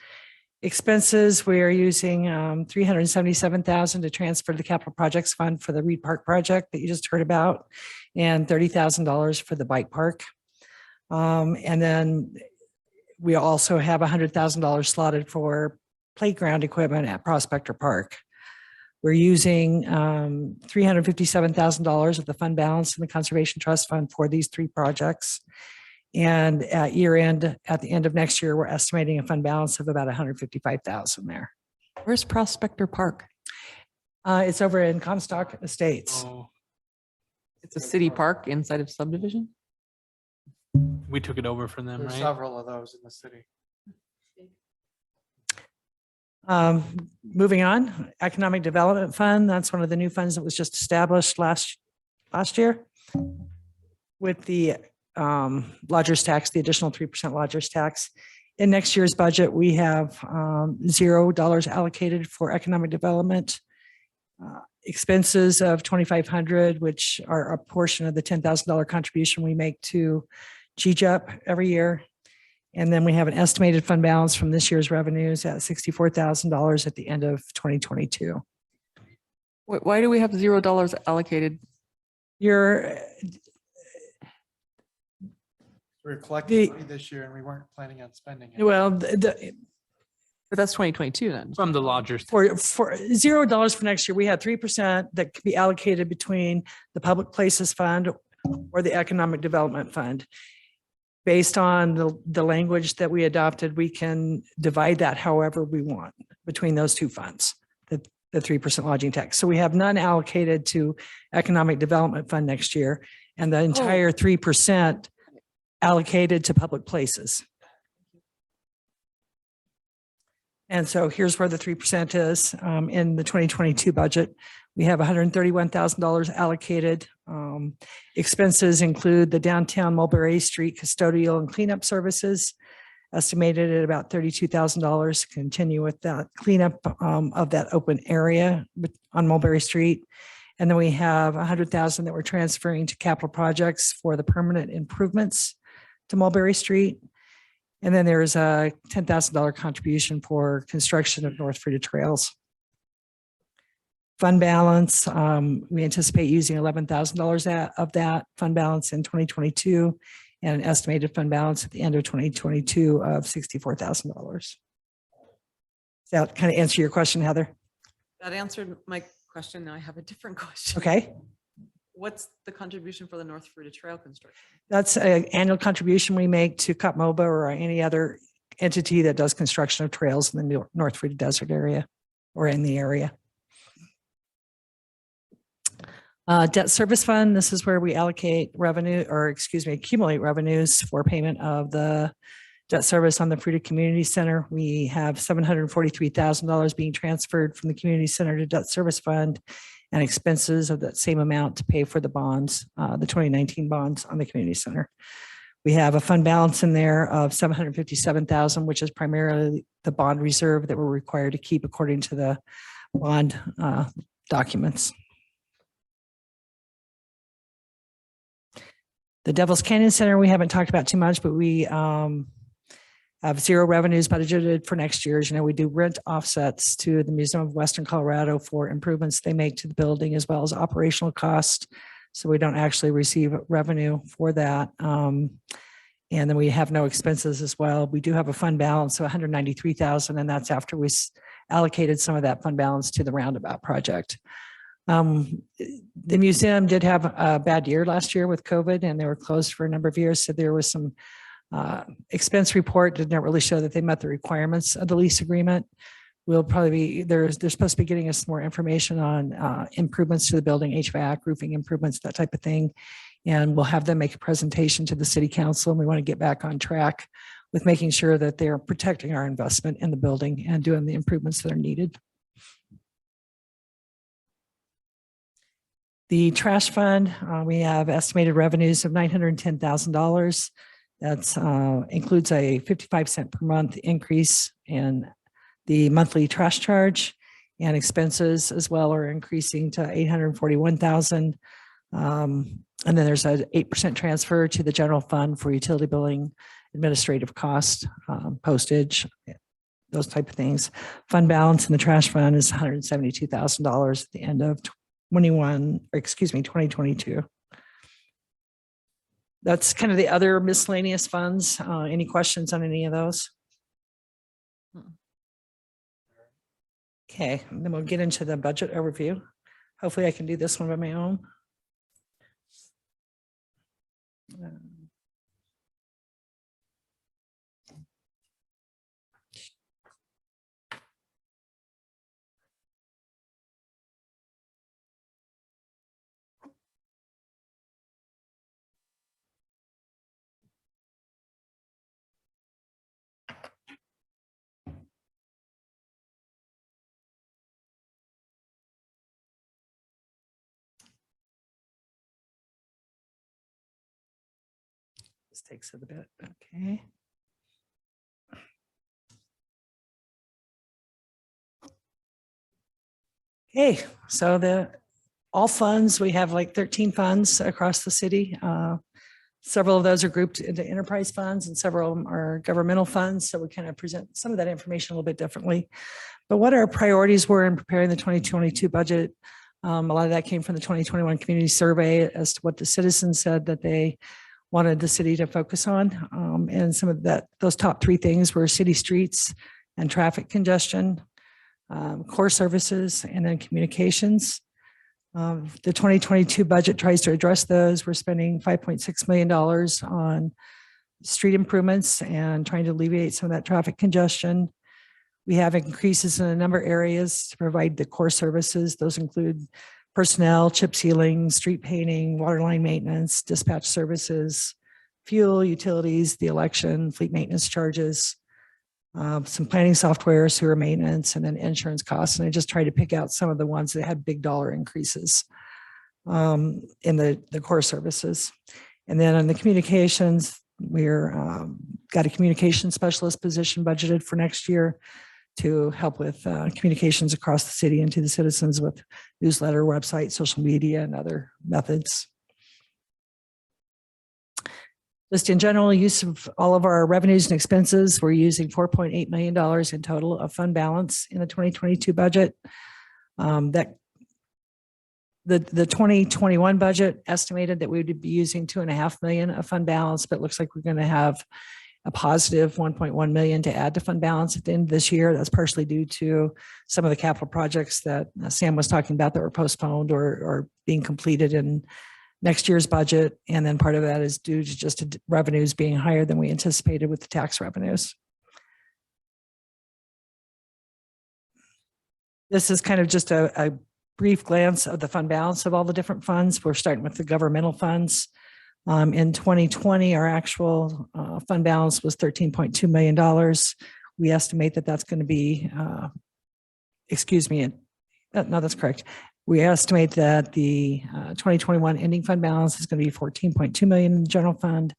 Expenses, we are using $377,000 to transfer to the Capital Projects Fund for the Reed Park project that you just heard about, and $30,000 for the bike park. And then we also have $100,000 slotted for playground equipment at Prospector Park. We're using $357,000 of the fund balance in the Conservation Trust Fund for these three projects. And at year end, at the end of next year, we're estimating a fund balance of about $155,000 there. Where's Prospector Park? It's over in Comstock Estates. Oh, It's a city park inside of subdivision? We took it over from them, there's right? several of those in the city. Moving on, Economic Development Fund, that's one of the new funds that was just established last year with the lodgers tax, the additional 3% lodgers tax. In next year's budget, we have $0 allocated for economic development. Expenses of $2,500, which are a portion of the $10,000 contribution we make to GJEP every year. And then we have an estimated fund balance from this year's revenues at $64,000 at the end of 2022. Why do we have $0 allocated? You're We're collecting The- money this year and we weren't planning on spending it. well, But that's 2022 then. From the lodgers. for $0 for next year, we had 3% that could be allocated between the Public Places Fund or the Economic Development Fund. Based on the language that we adopted, we can divide that however we want between those two funds, the 3% lodging tax. So we have none allocated to Economic Development Fund next year, and the entire 3% allocated to public places. And so here's where the 3% is. In the 2022 budget, we have $131,000 allocated. Expenses include the downtown Mulberry Street custodial and cleanup services, estimated at about $32,000 to continue with that cleanup of that open area on Mulberry Street. And then we have $100,000 that we're transferring to capital projects for the permanent improvements to Mulberry Street. And then there's a $10,000 contribution for construction of North Fruita trails. Fund balance, we anticipate using $11,000 of that fund balance in 2022 and an estimated fund balance at the end of 2022 of $64,000. Does that kind of answer your question, Heather? That answered my question. Now I have a different question. Okay. What's the contribution for the North Fruita Trail construction? That's an annual contribution we make to CUPMOBA or any other entity that does construction of trails in the North Fruita Desert area or in the area. Debt service fund, this is where we allocate revenue, or excuse me, accumulate revenues for payment of the debt service on the Fruita Community Center. We have $743,000 being transferred from the Community Center to Debt Service Fund and expenses of that same amount to pay for the bonds, the 2019 bonds on the Community Center. We have a fund balance in there of $757,000, which is primarily the bond reserve that we're required to keep according to the bond documents. The Devil's Canyon Center, we haven't talked about too much, but we have zero revenues budgeted for next year. As you know, we do rent offsets to the Museum of Western Colorado for improvements they make to the building as well as operational costs. So we don't actually receive revenue for that. And then we have no expenses as well. We do have a fund balance of $193,000, and that's after we allocated some of that fund balance to the roundabout project. The museum did have a bad year last year with COVID, and they were closed for a number of years. So there was some expense report did not really show that they met the requirements of the lease agreement. We'll probably be, they're supposed to be getting us more information on improvements to the building, HVAC, roofing improvements, that type of thing. And we'll have them make a presentation to the city council. And we want to get back on track with making sure that they're protecting our investment in the building and doing the improvements that are needed. The trash fund, we have estimated revenues of $910,000. That's includes a 55 cent per month increase in the monthly trash charge, and expenses as well are increasing to $841,000. And then there's an 8% transfer to the general fund for utility billing, administrative costs, postage, those type of things. Fund balance in the trash fund is $172,000 at the end of 2022. That's kind of the other miscellaneous funds. Any questions on any of those? Okay, and then we'll get into the budget overview. Hopefully I can do this one by my own. This takes it a bit, okay. Okay, so all funds, we have like 13 funds across the city. Several of those are grouped into enterprise funds and several of them are governmental funds. So we kind of present some of that information a little bit differently. But what our priorities were in preparing the 2022 budget, a lot of that came from the 2021 community survey as to what the citizens said that they wanted the city to focus on. And some of those top three things were city streets and traffic congestion, core services, and then communications. The 2022 budget tries to address those. We're spending $5.6 million on street improvements and trying to alleviate some of that traffic congestion. We have increases in a number of areas to provide the core services. Those include personnel, chip sealing, street painting, water line maintenance, dispatch services, fuel, utilities, the election, fleet maintenance charges, some planning software, sewer maintenance, and then insurance costs. And I just tried to pick out some of the ones that had big dollar increases in the core services. And then on the communications, we're got a communication specialist position budgeted for next year to help with communications across the city and to the citizens with newsletter, website, social media, and other methods. Just in general use of all of our revenues and expenses, we're using $4.8 million in total of fund balance in the 2022 budget. The 2021 budget estimated that we would be using $2.5 million of fund balance, but it looks like we're going to have a positive $1.1 million to add to fund balance at the end of this year. That's partially due to some of the capital projects that Sam was talking about that were postponed or being completed in next year's budget. And then part of that is due to just revenues being higher than we anticipated with the tax revenues. This is kind of just a brief glance of the fund balance of all the different funds. We're starting with the governmental funds. In 2020, our actual fund balance was $13.2 million. We estimate that that's going to be, no, that's correct. We estimate that the 2021 ending fund balance is going to be $14.2 million in the general fund.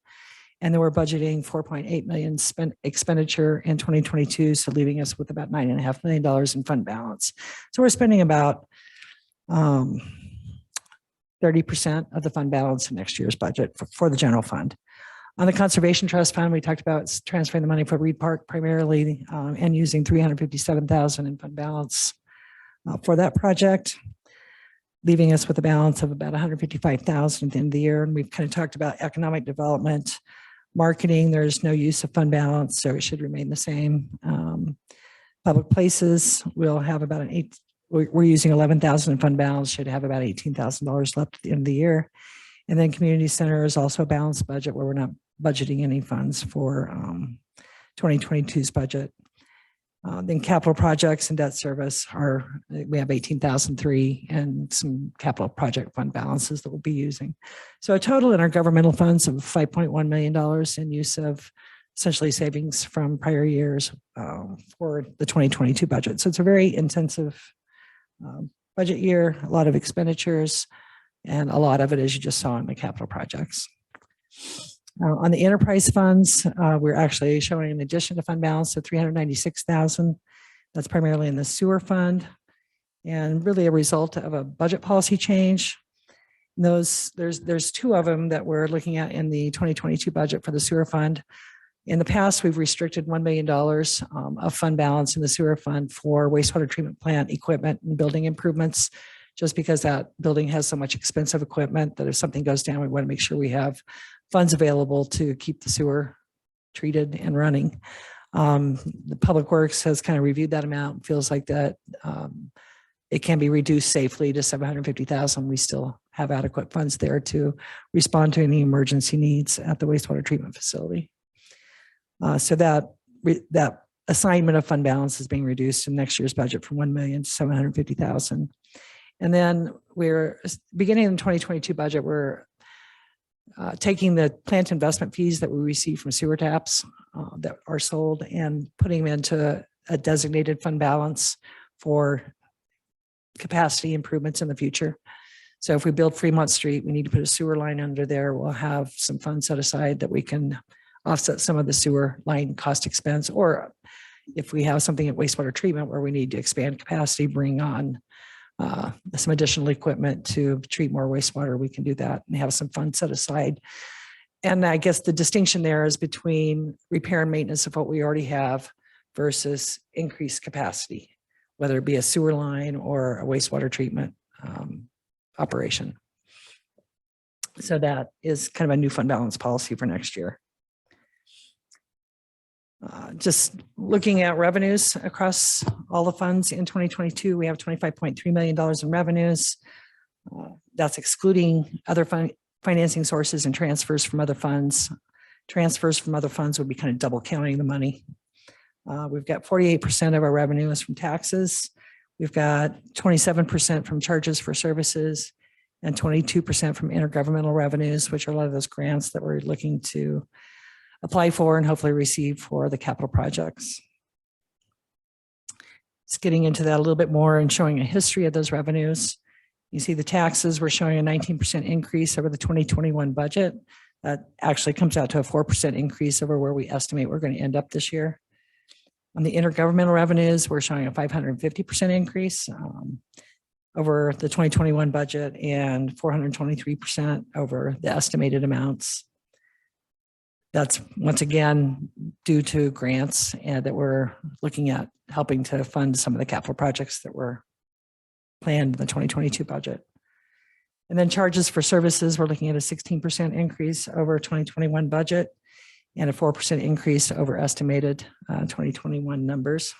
And then we're budgeting $4.8 million expenditure in 2022. So leaving us with about $9.5 million in fund balance. So we're spending about 30% of the fund balance in next year's budget for the general fund. On the Conservation Trust Fund, we talked about transferring the money for Reed Park primarily and using $357,000 in fund balance for that project, leaving us with a balance of about $155,000 at the end of the year. And we've kind of talked about economic development, marketing. There's no use of fund balance, so it should remain the same. Public places, we'll have about we're using $11,000 in fund balance, should have about $18,000 left at the end of the year. And then community center is also a balanced budget where we're not budgeting any funds for 2022's budget. Then capital projects and debt service we have $18,003 and some capital project fund balances that we'll be using. So a total in our governmental funds of $5.1 million in use of essentially savings from prior years for the 2022 budget. So it's a very intensive budget year, a lot of expenditures, and a lot of it, as you just saw in the capital projects. On the enterprise funds, we're actually showing an addition to fund balance of $396,000. That's primarily in the sewer fund and really a result of a budget policy change. There's two of them that we're looking at in the 2022 budget for the sewer fund. In the past, we've restricted $1 million of fund balance in the sewer fund for wastewater treatment plant equipment and building improvements, just because that building has so much expensive equipment that if something goes down, we want to make sure we have funds available to keep the sewer treated and running. The Public Works has kind of reviewed that amount, feels like that it can be reduced safely to 750,000. We still have adequate funds there to respond to any emergency needs at the wastewater treatment facility. So that assignment of fund balance is being reduced in next year's budget from 1,750,000. And then we're beginning in the 2022 budget, we're taking the plant investment fees that we receive from sewer taps that are sold and putting them into a designated fund balance for capacity improvements in the future. So if we build Fremont Street, we need to put a sewer line under there. We'll have some funds set aside that we can offset some of the sewer line cost expense. Or if we have something at wastewater treatment where we need to expand capacity, bring on some additional equipment to treat more wastewater, we can do that and have some funds set aside. And I guess the distinction there is between repair and maintenance of what we already have versus increased capacity, whether it be a sewer line or a wastewater treatment operation. So that is kind of a new fund balance policy for next year. Just looking at revenues across all the funds in 2022, we have $25.3 million in revenues. That's excluding other financing sources and transfers from other funds. Transfers from other funds would be kind of double counting the money. We've got 48% of our revenue is from taxes. We've got 27% from charges for services and 22% from intergovernmental revenues, which are a lot of those grants that we're looking to apply for and hopefully receive for the capital projects. Just getting into that a little bit more and showing a history of those revenues. You see the taxes, we're showing a 19% increase over the 2021 budget. That actually comes out to a 4% increase over where we estimate we're going to end up this year. On the intergovernmental revenues, we're showing a 550% increase over the 2021 budget and 423% over the estimated amounts. That's once again due to grants and that we're looking at helping to fund some of the capital projects that were planned in the 2022 budget. And then charges for services, we're looking at a 16% increase over 2021 budget and a 4% increase over estimated 2021 numbers.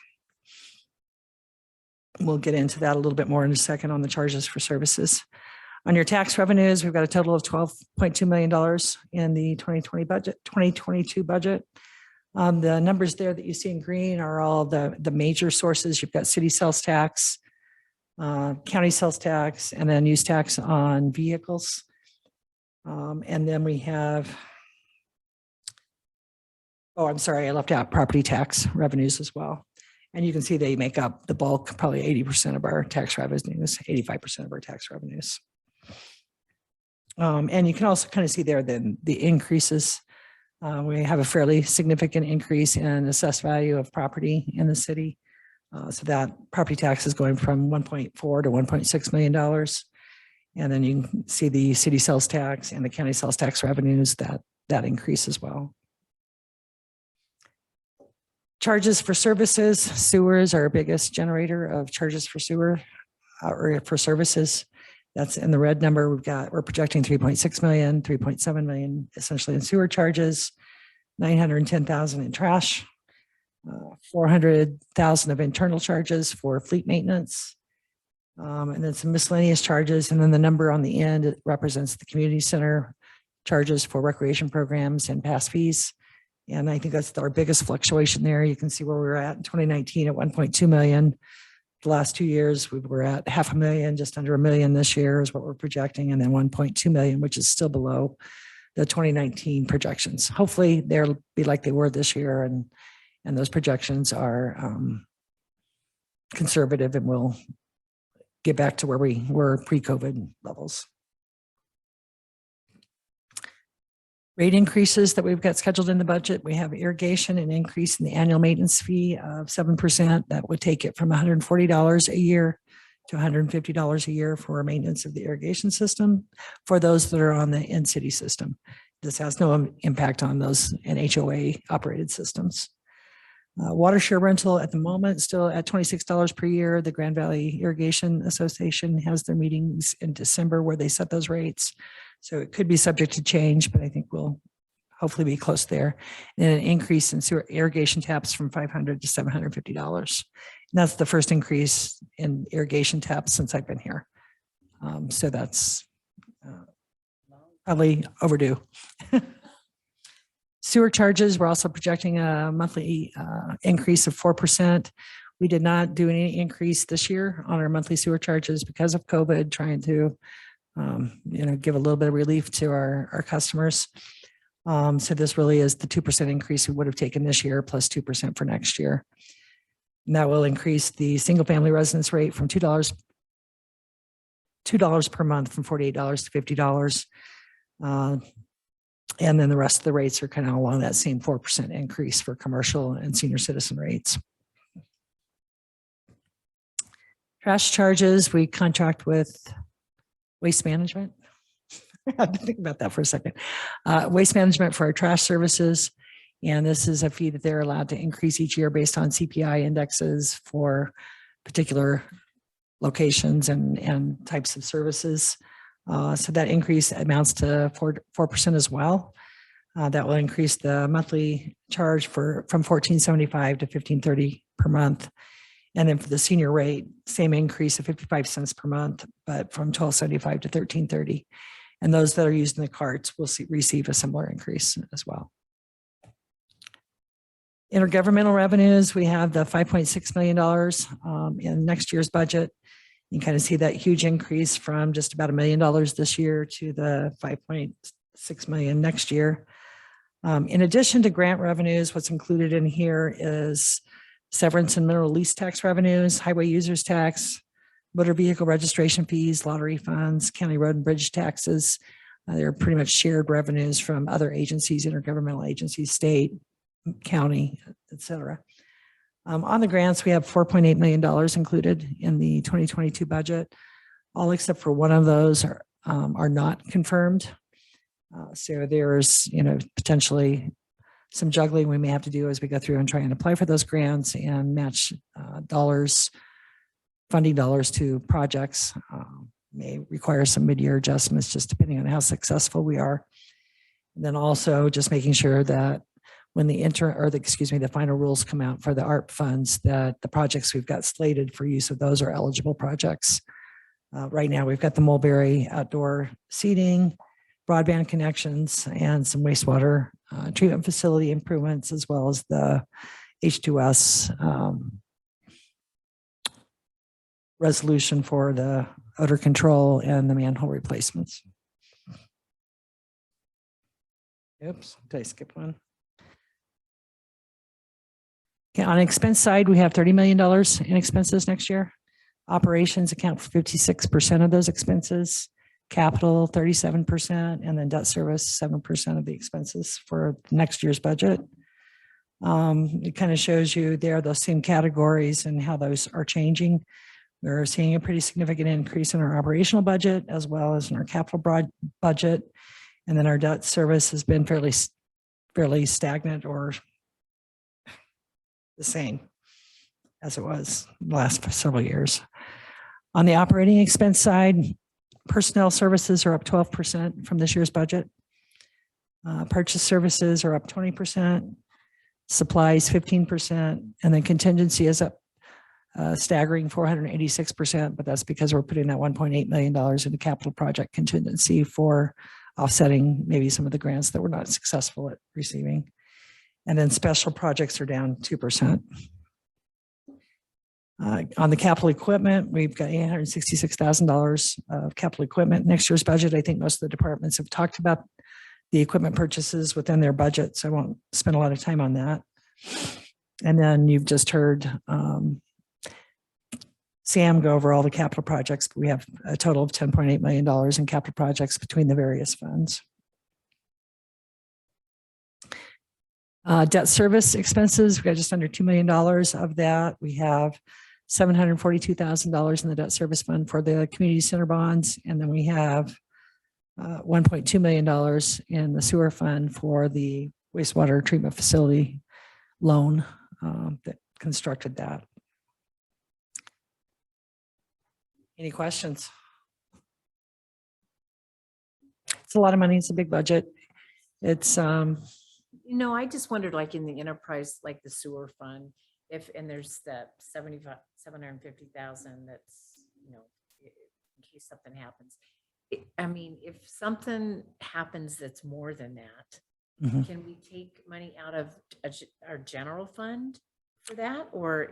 We'll get into that a little bit more in a second on the charges for services. On your tax revenues, we've got a total of $12.2 million in the 2022 budget. The numbers there that you see in green are all the major sources. You've got city sales tax, county sales tax, and then use tax on vehicles. And then we have, oh, I'm sorry, I left out property tax revenues as well. And you can see they make up the bulk, probably 80% of our tax revenues, 85% of our tax revenues. And you can also kind of see there then the increases. We have a fairly significant increase in assessed value of property in the city. So that property tax is going from $1.4 to $1.6 million. And then you can see the city sales tax and the county sales tax revenues that increase as well. Charges for services, sewers are our biggest generator of charges for sewer or for services. That's in the red number. We're projecting 3.6 million, 3.7 million essentially in sewer charges, 910,000 in trash, 400,000 of internal charges for fleet maintenance, and then some miscellaneous charges. And then the number on the end, it represents the community center charges for recreation programs and pass fees. And I think that's our biggest fluctuation there. You can see where we were at in 2019 at 1.2 million. The last 2 years, we were at 500,000, just under $1 million this year is what we're projecting, and then 1.2 million, which is still below the 2019 projections. Hopefully they'll be like they were this year, and those projections are conservative, and we'll get back to where we were pre-COVID levels. Rate increases that we've got scheduled in the budget. We have irrigation, an increase in the annual maintenance fee of 7%. That would take it from $140 a year to $150 a year for maintenance of the irrigation system for those that are on the in-city system. This has no impact on those in HOA operated systems. Water share rental at the moment still at $26 per year. The Grand Valley Irrigation Association has their meetings in December where they set those rates. So it could be subject to change, but I think we'll hopefully be close there. And an increase in sewer irrigation taps from $500 to $750. And that's the first increase in irrigation taps since I've been here. So that's probably overdue. Sewer charges, we're also projecting a monthly increase of 4%. We did not do any increase this year on our monthly sewer charges because of COVID, trying to give a little bit of relief to our customers. So this really is the 2% increase we would have taken this year plus 2% for next year. And that will increase the single family residence rate from $2 per month from $48 to $50. And then the rest of the rates are kind of along that same 4% increase for commercial and senior citizen rates. Trash charges, we contract with Waste Management. I had to think about that for a second. Waste Management for our trash services. And this is a fee that they're allowed to increase each year based on CPI indexes for particular locations and types of services. So that increase amounts to 4% as well. That will increase the monthly charge from $14.75 to $15.30 per month. And then for the senior rate, same increase of 55 cents per month, but from $12.75 to $13.30. And those that are using the carts will receive a similar increase as well. Intergovernmental revenues, we have the $5.6 million in next year's budget. You can kind of see that huge increase from just about $1 million this year to the $5.6 million next year. In addition to grant revenues, what's included in here is severance and mineral lease tax revenues, highway users tax, motor vehicle registration fees, lottery funds, county road and bridge taxes. They're pretty much shared revenues from other agencies, intergovernmental agencies, state, county, et cetera. On the grants, we have $4.8 million included in the 2022 budget. All except for one of those are not confirmed. So there's, potentially some juggling we may have to do as we go through and try and apply for those grants and match funding dollars to projects. May require some mid-year adjustments just depending on how successful we are. And then also just making sure that when the final rules come out for the ARP funds, that the projects we've got slated for use of those are eligible projects. Right now, we've got the Mulberry outdoor seating, broadband connections, and some wastewater treatment facility improvements, as well as the H2S resolution for the odor control and the manhole replacements. Oops, did I skip one? Okay, on expense side, we have $30 million in expenses next year. Operations account for 56% of those expenses, capital 37%, and then debt service 7% of the expenses for next year's budget. It kind of shows you there those same categories and how those are changing. We're seeing a pretty significant increase in our operational budget as well as in our capital budget. And then our debt service has been fairly stagnant or the same as it was the last several years. On the operating expense side, personnel services are up 12% from this year's budget. Purchase services are up 20%, supplies 15%, and then contingency is up staggering 486%, but that's because we're putting that $1.8 million into capital project contingency for offsetting maybe some of the grants that we're not successful at receiving. And then special projects are down 2%. On the capital equipment, we've got $866,000 of capital equipment. Next year's budget, I think most of the departments have talked about the equipment purchases within their budget, so I won't spend a lot of time on that. And then you've just heard Sam go over all the capital projects, but we have a total of $10.8 million in capital projects between the various funds. Debt service expenses, we've got just under $2 million of that. We have $742,000 in the debt service fund for the community center bonds. And then we have $1.2 million in the sewer fund for the wastewater treatment facility loan that constructed that. Any questions? It's a lot of money. It's a big budget. It's, I just wondered, like in the enterprise, like the sewer fund, and there's that 750,000 that's, in case something happens. I mean, if something happens that's more than that, Mhm. can we take money out of our general fund for that? Or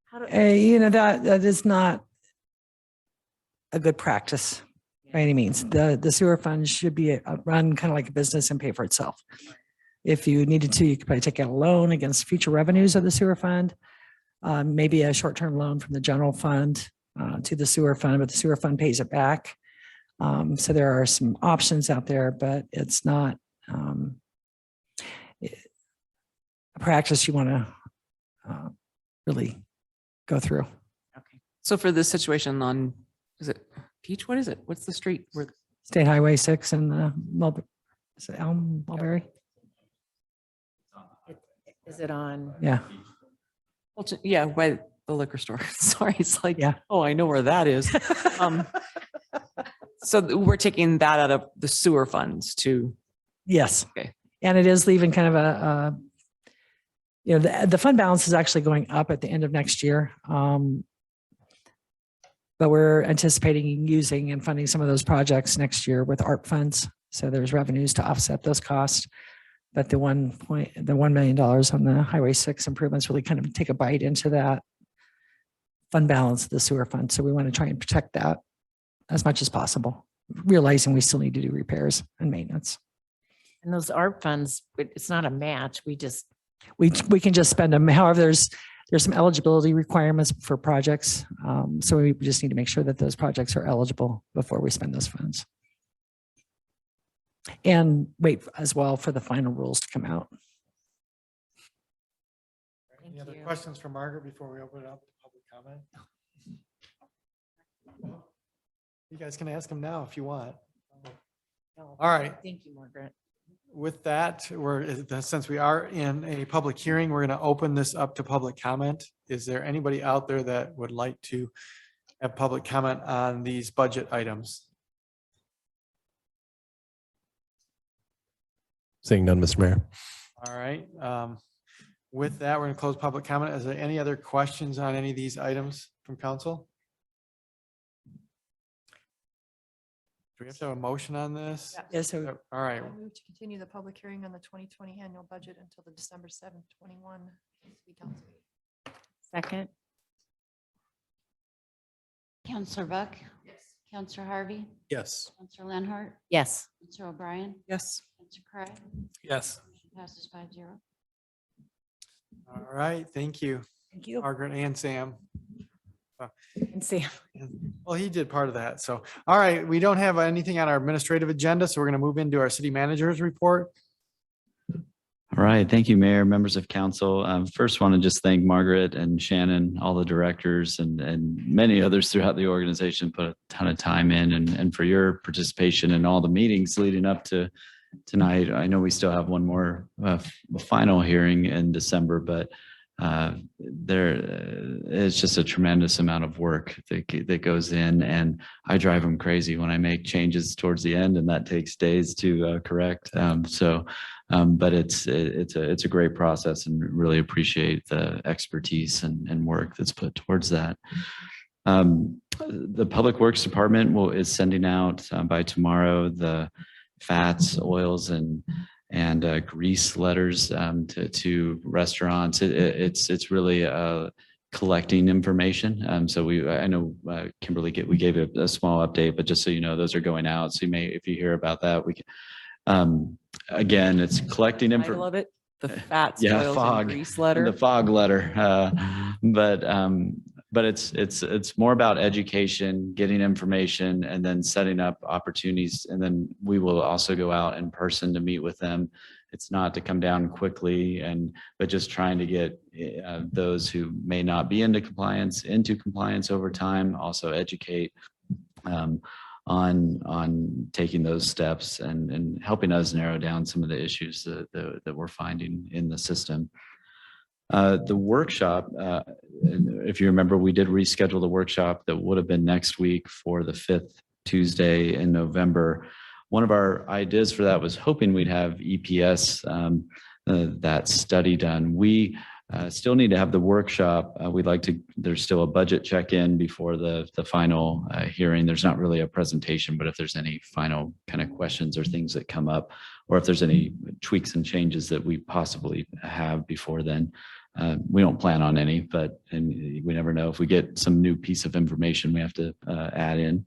how do? that is not a good practice by any means. The sewer fund should be run kind of like a business and pay for itself. If you needed to, you could probably take out a loan against future revenues of the sewer fund. Maybe a short-term loan from the general fund to the sewer fund, but the sewer fund pays it back. So there are some options out there, but it's not a practice you want to really go through. Okay. So for this situation on, is it Peach? What is it? What's the street where? State Highway 6 and is it Mulberry? Is it on? Yeah. Well, yeah, by the liquor store. Sorry, it's like, Yeah. oh, I know where that is. So we're taking that out of the sewer funds to, Yes. Okay. And it is leaving kind of the fund balance is actually going up at the end of next year. But we're anticipating using and funding some of those projects next year with ARP funds. So there's revenues to offset those costs. But the $1 million on the Highway 6 improvements really kind of take a bite into that fund balance of the sewer fund. So we want to try and protect that as much as possible, realizing we still need to do repairs and maintenance. And those ARP funds, it's not a match. We We can just spend them. However, there's some eligibility requirements for projects. So we just need to make sure that those projects are eligible before we spend those funds. And wait as well for the final rules to come out. Any other questions for Margaret before we open it up to public comment? You guys can ask them now if you want. All right. Thank you, Margaret. With that, since we are in a public hearing, we're going to open this up to public comment. Is there anybody out there that would like to have public comment on these budget items? Seeing none, Mr. Mayor. All right. With that, we're going to close public comment. Is there any other questions on any of these items from council? Do we have to have a motion on this? Yes. So All right. I move to continue the public hearing on the 2020 annual budget until the December 7th, 21 city council meeting. Second. Counselor Buck. Yes. Counselor Harvey. Yes. Counselor Lenhart. Yes. Counselor O'Brien. yes. Counselor Cry. Yes. Motion passes 5-0. All right. Thank you, thank you. Margaret and Sam. And Sam. Well, he did part of that. So, all right, we don't have anything on our administrative agenda, so we're going to move into our city manager's report. All right. Thank you, Mayor, members of council. First, want to just thank Margaret and Shannon, all the directors and many others throughout the organization put a ton of time in and for your participation in all the meetings leading up to tonight. I know we still have one more final hearing in December, but there is just a tremendous amount of work that goes in, and I drive them crazy when I make changes towards the end, and that takes days to correct. But it's a great process, and really appreciate the expertise and work that's put towards that. The Public Works Department is sending out by tomorrow the fats, oils, and grease letters to restaurants. It's really collecting information. So I know Kimberly, we gave a small update, but just so you know, those are going out. So if you hear about that, we can, again, it's collecting I information. love it. The fats, Yeah, oils, fog, and grease letter. the fog letter. But it's more about education, getting information, and then setting up opportunities. And then we will also go out in person to meet with them. It's not to come down quickly, but just trying to get those who may not be into compliance over time. Also educate on taking those steps and helping us narrow down some of the issues that we're finding in the system. The workshop, if you remember, we did reschedule the workshop that would have been next week for the 5th Tuesday in November. one of our ideas for that was hoping we'd have EPS, that study done. We still need to have the workshop. We'd like to, there's still a budget check-in before the final hearing. There's not really a presentation, but if there's any final kind of questions or things that come up, or if there's any tweaks and changes that we possibly have before then, we don't plan on any, but and we never know if we get some new piece of information we have to add in.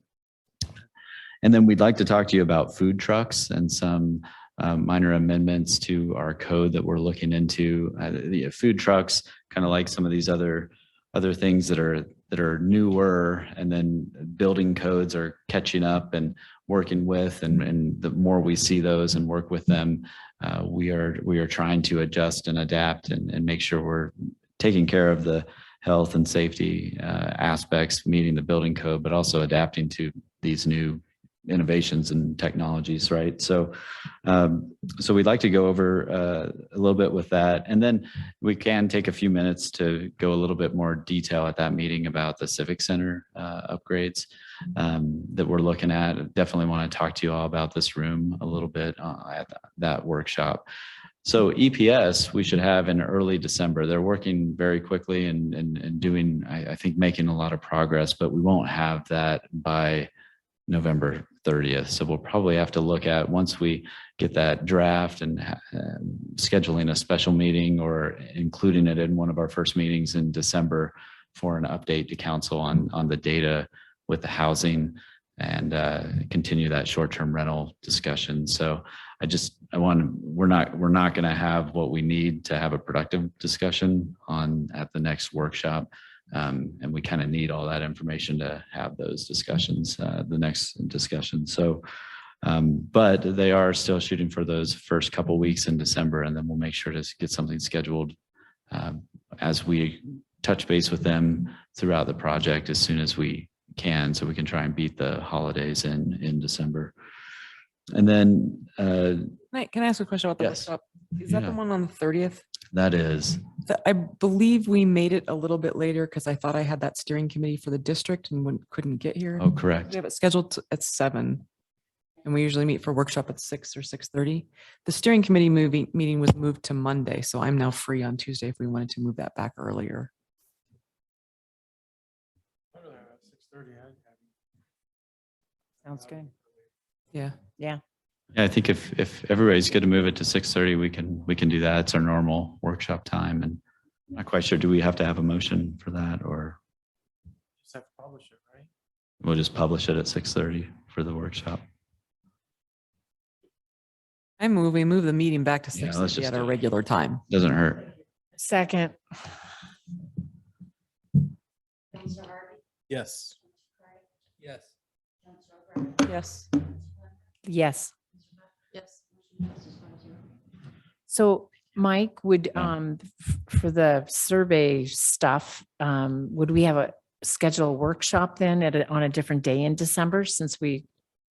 And then we'd like to talk to you about food trucks and some minor amendments to our code that we're looking into. The food trucks, kind of like some of these other things that are newer, and then building codes are catching up and working with, and the more we see those and work with them, we are trying to adjust and adapt and make sure we're taking care of the health and safety aspects, meeting the building code, but also adapting to these new innovations and technologies, right? So we'd like to go over a little bit with that, and then we can take a few minutes to go a little bit more detail at that meeting about the Civic Center upgrades that we're looking at. Definitely want to talk to you all about this room a little bit at that workshop. So EPS, we should have in early December. They're working very quickly and doing, I think, making a lot of progress, but we won't have that by November 30th. So we'll probably have to look at, once we get that draft, and scheduling a special meeting or including it in one of our first meetings in December for an update to council on the data with the housing, and continue that short-term rental discussion. So we're not going to have what we need to have a productive discussion at the next workshop. And we kind of need all that information to have those discussions, the next discussion. So, but they are still shooting for those first couple weeks in December, and then we'll make sure to get something scheduled as we touch base with them throughout the project as soon as we can, so we can try and beat the holidays in December. And then, Can I ask a question about the yes. workshop? Is that the one on the 30th? That is. I believe we made it a little bit later because I thought I had that steering committee for the district and couldn't get here. Oh, correct. We have it scheduled at 7, and we usually meet for workshop at 6 or 6:30. The steering committee meeting was moved to Monday, so I'm now free on Tuesday if we wanted to move that back earlier. Sounds good. Yeah. Yeah. Yeah, I think if everybody's good to move it to 6:30, we can do that. It's our normal workshop time, and I'm not quite sure. Do we have to have a motion for that, or Just have to publish it, right? we'll just publish it at 6:30 for the workshop? We move the meeting back to Yeah, let's 6:30 just at our do it. regular time. Doesn't hurt. Second. Yes. Yes. Yes. Yes. Yes. So Mike, would, for the survey stuff, would we have a schedule workshop then on a different day in December,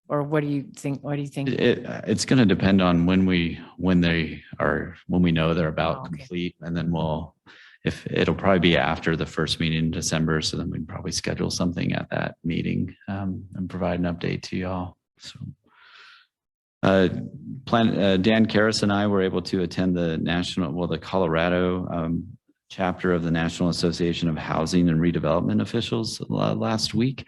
or what do you think? What do you think? It's going to depend on when we know they're about Oh, okay. complete, and then it'll probably be after the first meeting in December. So then we'd probably schedule something at that meeting and provide an update to y'all. So. Dan Karras and I were able to attend the Colorado chapter of the National Association of Housing and Redevelopment Officials last week.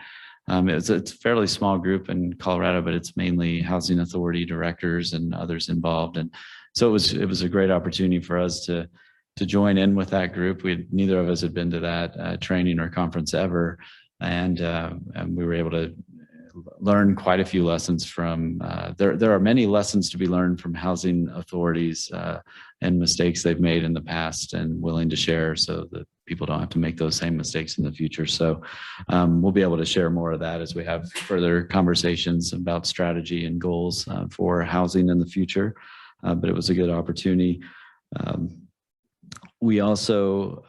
It's a fairly small group in Colorado, but it's mainly housing authority directors and others involved. And so it was a great opportunity for us to join in with that group. Neither of us had been to that training or conference ever. And we were able to learn quite a few lessons from, there are many lessons to be learned from housing authorities and mistakes they've made in the past, and willing to share so that people don't have to make those same mistakes in the future. So we'll be able to share more of that as we have further conversations about strategy and goals for housing in the future. But it was a good opportunity. We also,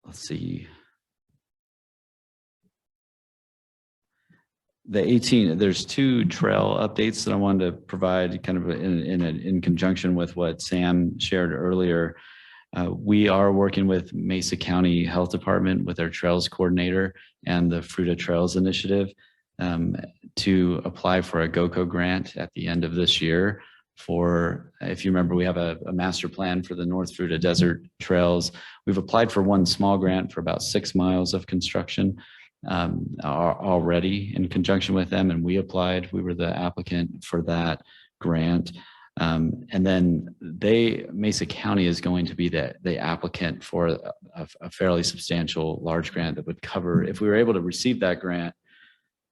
let's see, there's 2 trail updates that I wanted to provide kind of in conjunction with what Sam shared earlier. We are working with Mesa County Health Department with their trails coordinator and the Fruita Trails Initiative. to apply for a GOCO grant at the end of this year for, if you remember, we have a master plan for the North Fruita Desert Trails. We've applied for one small grant for about 6 miles of construction already in conjunction with them, and we applied. We were the applicant for that grant. And then Mesa County is going to be the applicant for a fairly substantial large grant that would cover, if we were able to receive that grant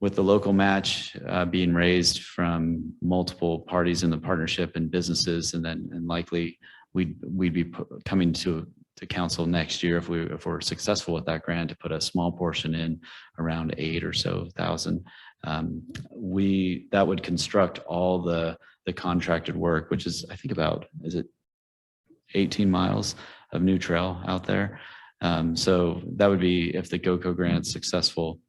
with the local match being raised from multiple parties in the partnership and businesses, and likely we'd be coming to council next year if we're successful with that grant to put a small portion in, around 8 or so thousand. That would construct all the contracted work, which is, I think, about, is it 18 miles of new trail out there? So that would be, if the GOCO grant's successful.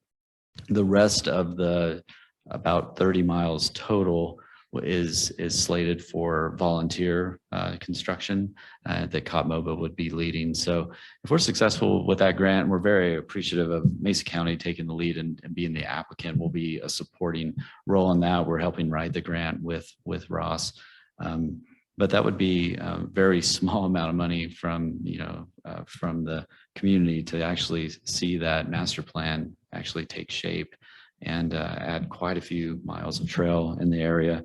The rest of the about 30 miles total is slated for volunteer construction that COPMOBA would be leading. So if we're successful with that grant, we're very appreciative of Mesa County taking the lead and being the applicant. Will be a supporting role in that. We're helping write the grant with Ross. But that would be a very small amount of money from the community to actually see that master plan actually take shape and add quite a few miles of trail in the area.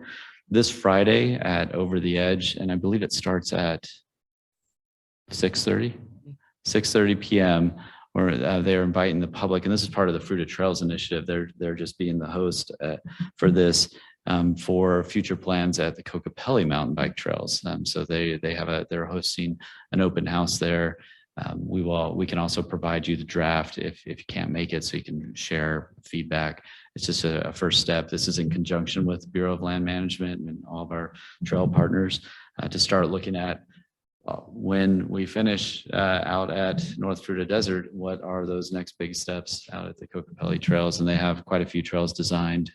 This Friday at Over the Edge, and I believe it starts at 6:30 p.m. where they're inviting the public, and this is part of the Fruita Trails Initiative. They're just being the host for this. For future plans at the Kokopelli mountain bike trails. So they're hosting an open house there. We can also provide you the draft if you can't make it, so you can share feedback. It's just a first step. This is in conjunction with Bureau of Land Management and all of our trail partners to start looking at when we finish out at North Fruita Desert, what are those next big steps out at the Kokopelli trails? And they have quite a few trails designed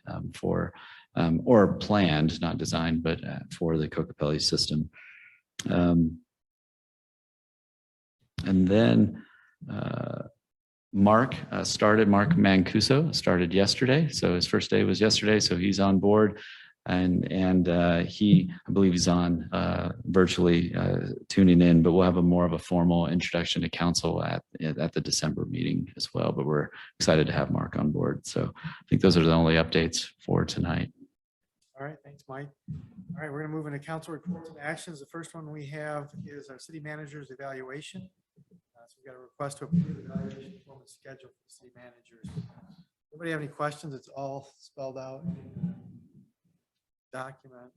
or planned, not designed, but for the Kokopelli system. And then Mark Mancuso started yesterday. So his first day was yesterday. So he's on board, and I believe he's on virtually tuning in, but we'll have more of a formal introduction to council at the December meeting as well. But we're excited to have Mark on board. So I think those are the only updates for tonight. All right, thanks, Mike. All right, we're going to move into council reports and actions. The first one we have is our city manager's evaluation. So we've got a request to approve the evaluation performance schedule for the city managers. Anybody have any questions? It's all spelled out in the document.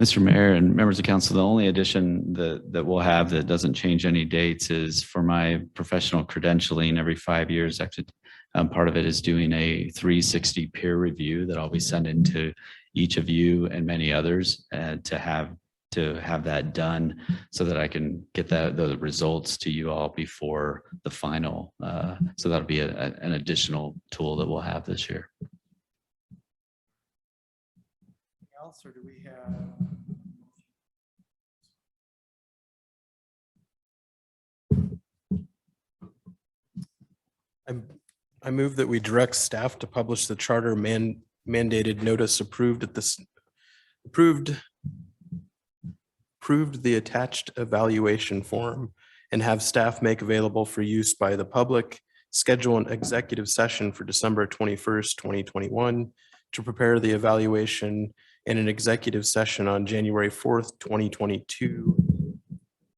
Mr. Mayor and members of council, the only addition that we'll have that doesn't change any dates is for my professional credentialing every 5 years. Actually, part of it is doing a 360 peer review that I'll be sending to each of you and many others to have that done so that I can get the results to you all before the final. So that'll be an additional tool that we'll have this year. Anything else, or do we have? I move that we direct staff to publish the charter mandated notice approved the attached evaluation form and have staff make available for use by the public, schedule an executive session for December 21st, 2021 to prepare the evaluation, and an executive session on January 4th, 2022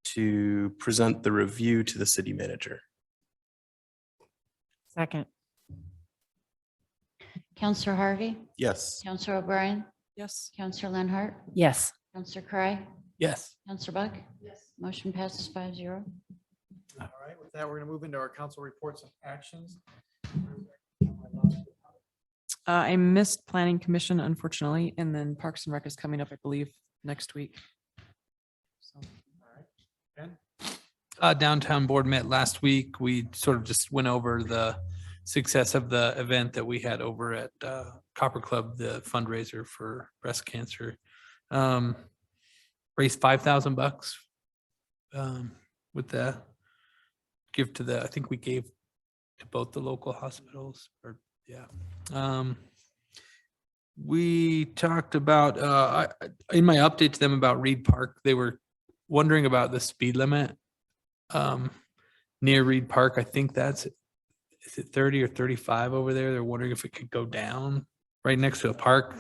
to present the review to the city manager. Second. Counselor Harvey, Yes. Counselor O'Brien, Yes. Counselor Lenhart, Yes. Counselor Cry, Yes. Counselor Buck. Yes. Motion passes 5-0. All right, with that, we're going to move into our council reports and actions. I missed Planning Commission, unfortunately, and then Parks and Rec is coming up, I believe, next week. So. Downtown board met last week. We sort of just went over the success of the event that we had over at Copper Club, the fundraiser for breast cancer. Raised $5,000 with the give to the, I think we gave to both the local hospitals or, yeah. We talked about, in my update to them about Reed Park, they were wondering about the speed limit near Reed Park. I think is it 30 or 35 over there? They're wondering if it could go down right next to a park.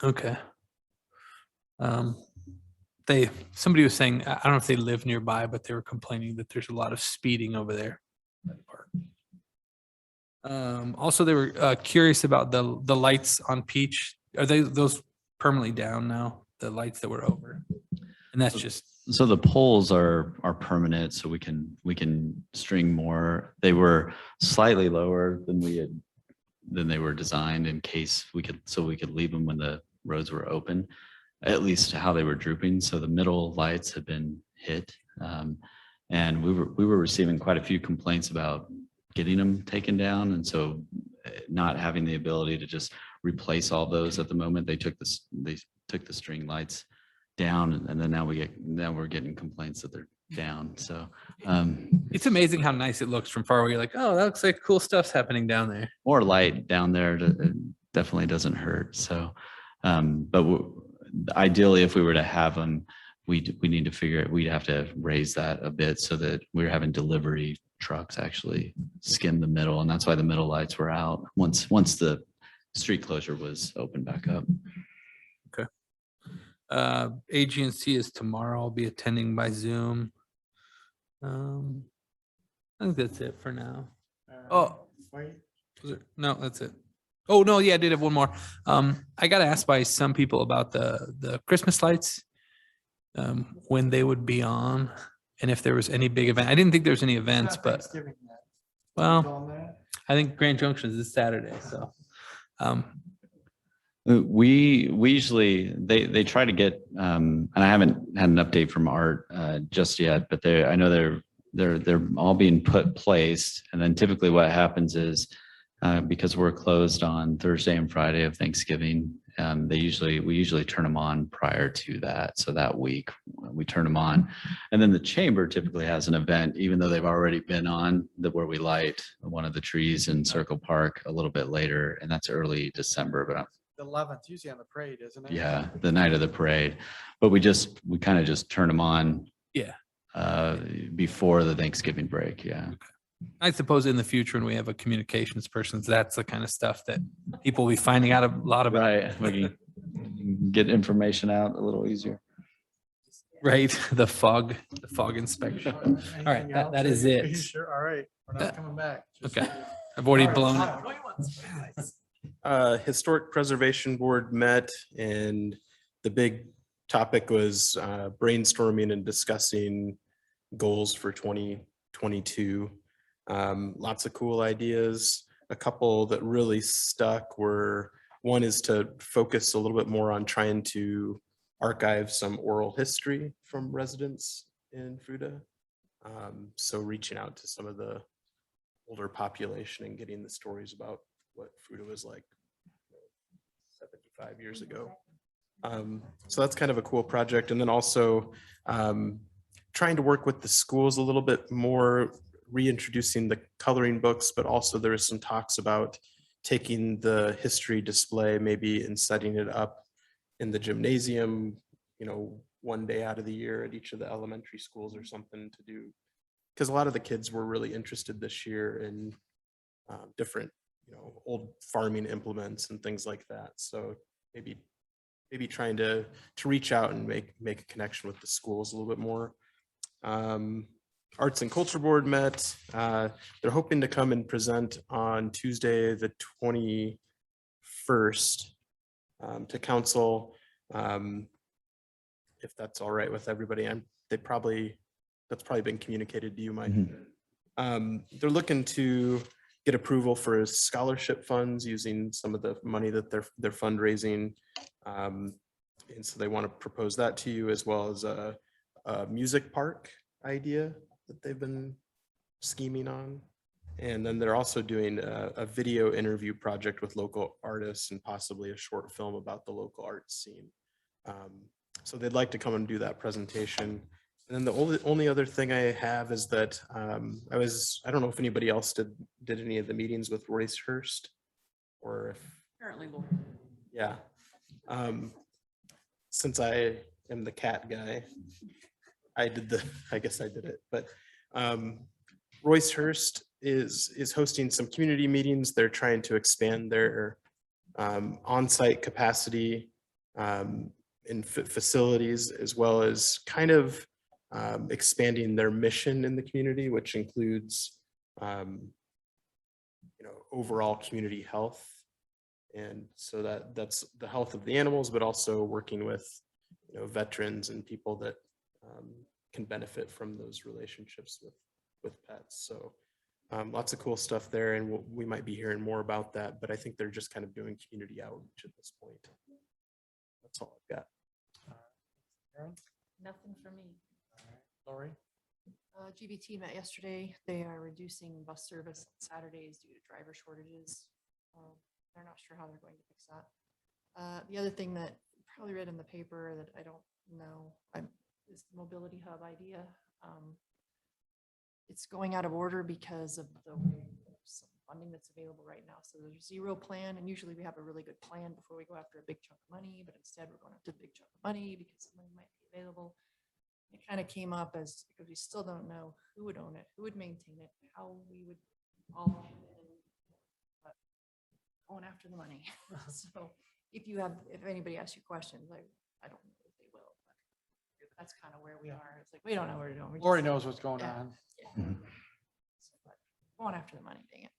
Okay. Somebody was saying, I don't know if they live nearby, but they were complaining that there's a lot of speeding over there. Also, they were curious about the lights on Peach. Are those permanently down now? The lights that were over? And that's just, So the poles are permanent, so we can string more. They were slightly lower than they were designed in case we could leave them when the roads were open, at least how they were drooping. So the middle lights have been hit. And we were receiving quite a few complaints about getting them taken down. And so not having the ability to just replace all those at the moment, they took the string lights down, and then now we're getting complaints that they're down. So it's amazing how nice it looks from far away. You're like, oh, that looks like cool stuff's happening down there. more light down there definitely doesn't hurt. So, but ideally, if we were to have them, we need to figure it. We'd have to raise that a bit so that we're having delivery trucks actually skim the middle, and that's why the middle lights were out once the street closure was opened back up. Okay. AG&C is tomorrow. I'll be attending by Zoom. I think that's it for now. Oh, no, that's it. Oh, no, yeah, I did have one more. I got asked by some people about the Christmas lights, when they would be on, and if there was any big event. I didn't think there was any events, but well, I think Grand Junction is this Saturday, so. We usually they try to get and I haven't had an update from Art just yet, but I know they're all being placed, and then typically what happens is because we're closed on Thursday and Friday of Thanksgiving, we usually turn them on prior to that. So that week we turn them on, and then the chamber typically has an event, even though they've already been on, where we light one of the trees in Circle Park a little bit later, and that's early December. But The 11th, usually on the parade, isn't it? yeah, the night of the parade, but we kind of just turn them on. Yeah. Before the Thanksgiving break. Yeah. I suppose in the future, when we have a communications person, that's the kind of stuff that people will be finding out a lot about. Right. We can get information out a little easier. Right. The fog inspection. All right. Anything That else? is Are you it. sure? All right. We're not coming back. Just- Okay. I've already All right, blown Todd. it. Historic Preservation Board met, and the big topic was brainstorming and discussing goals for 2022. Lots of cool ideas. A couple that really stuck were, one is to focus a little bit more on trying to archive some oral history from residents in Fruita. So reaching out to some of the older population and getting the stories about what Fruita was like 75 years ago. So that's kind of a cool project. And then also trying to work with the schools a little bit more, reintroducing the coloring books, but also there is some talks about taking the history display maybe and setting it up in the gymnasium, one day out of the year at each of the elementary schools or something to do. Because a lot of the kids were really interested this year in different, old farming implements and things like that. So maybe trying to reach out and make a connection with the schools a little bit more. Arts and Culture Board met. They're hoping to come and present on Tuesday, the 21st, to council. If that's all right with everybody, that's probably been communicated to you, Mike. They're looking to get approval for scholarship funds using some of the money that they're fundraising. And so they want to propose that to you, as well as a music park idea that they've been scheming on. And then they're also doing a video interview project with local artists and possibly a short film about the local art scene. So they'd like to come and do that presentation. And then the only other thing I have is that I don't know if anybody else did any of the meetings with Royce Hurst or if, Apparently, Lord. yeah. Since I am the cat guy, I guess I did it, but Royce Hurst is hosting some community meetings. They're trying to expand their on-site capacity in facilities, as well as kind of expanding their mission in the community, which includes overall community health. And so that's the health of the animals, but also working with veterans and people that can benefit from those relationships with pets. So lots of cool stuff there, and we might be hearing more about that, but I think they're just kind of doing community outreach at this point. That's all I've got. Aaron? Nothing for me. Lori? GBT met yesterday. They are reducing bus service on Saturdays due to driver shortages. They're not sure how they're going to fix that. The other thing that you probably read in the paper that I don't know is the mobility hub idea. It's going out of order because of some funding that's available right now. So there's zero plan, and usually we have a really good plan before we go after a big chunk of money, but instead we're going after a big chunk of money because the money might be available. It kind of came up as because we still don't know who would own it, who would maintain it, how we would all going after the money. So if anybody asks you questions, I don't know if they will, but that's kind of where we are. It's like, we don't know what we're doing. Lori knows what's going Yeah. on. Yeah. But going after the money, dang it.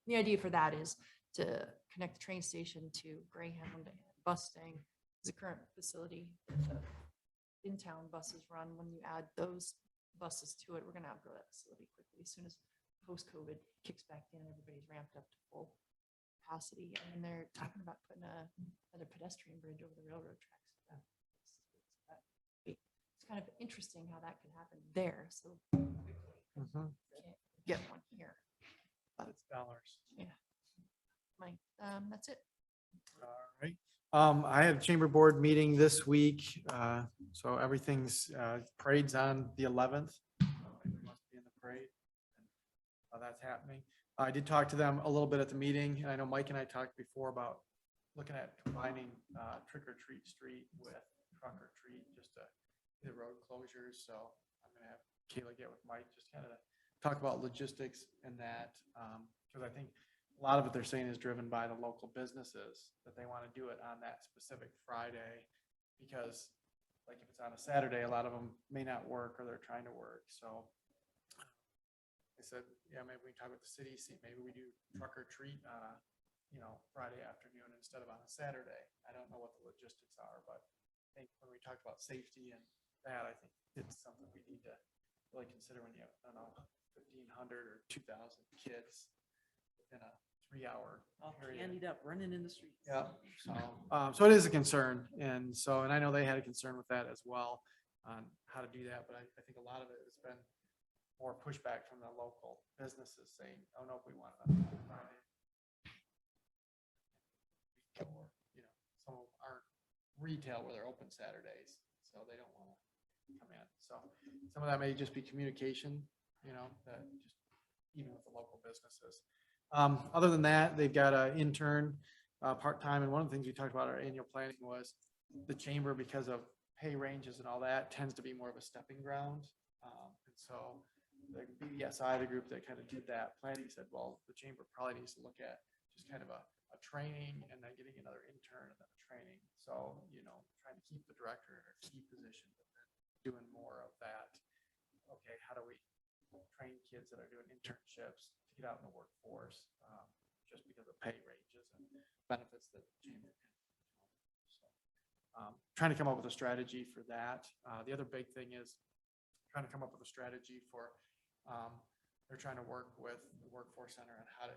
The idea for that is to connect the train station to Greyhound and Mustang. Is a current facility that the in-town buses run. When you add those buses to it, we're gonna outgrow that facility quickly. As soon as post-COVID kicks back in, everybody's ramped up to full capacity. And they're talking about putting another pedestrian bridge over the railroad tracks. It's kind of interesting how that can happen there. So Mhm. can't get one here. It's dollars. Yeah. That's it. All right. I have chamber board meeting this week. So everything's parade's on the 11th. Must be in the parade. That's happening. I did talk to them a little bit at the meeting, and I know Mike and I talked before about looking at combining Trick or Treat Street with Trunk or Treat, just to the road closures. So I'm gonna have Kayla get with Mike, just kind of talk about logistics and that, because I think a lot of it they're saying is driven by the local businesses, that they want to do it on that specific Friday, because like if it's on a Saturday, a lot of them may not work or they're trying to work. So I said, yeah, maybe we talk with the city, see, maybe we do Truck or Treat, Friday afternoon instead of on a Saturday. I don't know what the logistics are, but I think when we talk about safety and that, I think it's something we need to really consider when you have, 1,500 or 2,000 kids in a 3-hour period. Candied up, running in the streets. Yeah, so it is a concern, and I know they had a concern with that as well, on how to do that, but I think a lot of it has been more pushback from the local businesses saying, oh no, we want it on Friday. Or, some of them aren't retail where they're open Saturdays, so they don't want to come in. So some of that may just be communication, that just even with the local businesses. Other than that, they've got an intern part-time. And one of the things we talked about our annual planning was the chamber, because of pay ranges and all that, tends to be more of a stepping ground. And so the BDSI, the group that kind of did that planning, said, well, the chamber probably needs to look at just kind of a training and then getting another intern and then a training. So, trying to keep the director in a key position, but then doing more of that. Okay, how do we train kids that are doing internships to get out in the workforce, just because of pay ranges and benefits that the chamber can. So, trying to come up with a strategy for that. The other big thing is trying to come up with a strategy for, they're trying to work with the workforce center on how to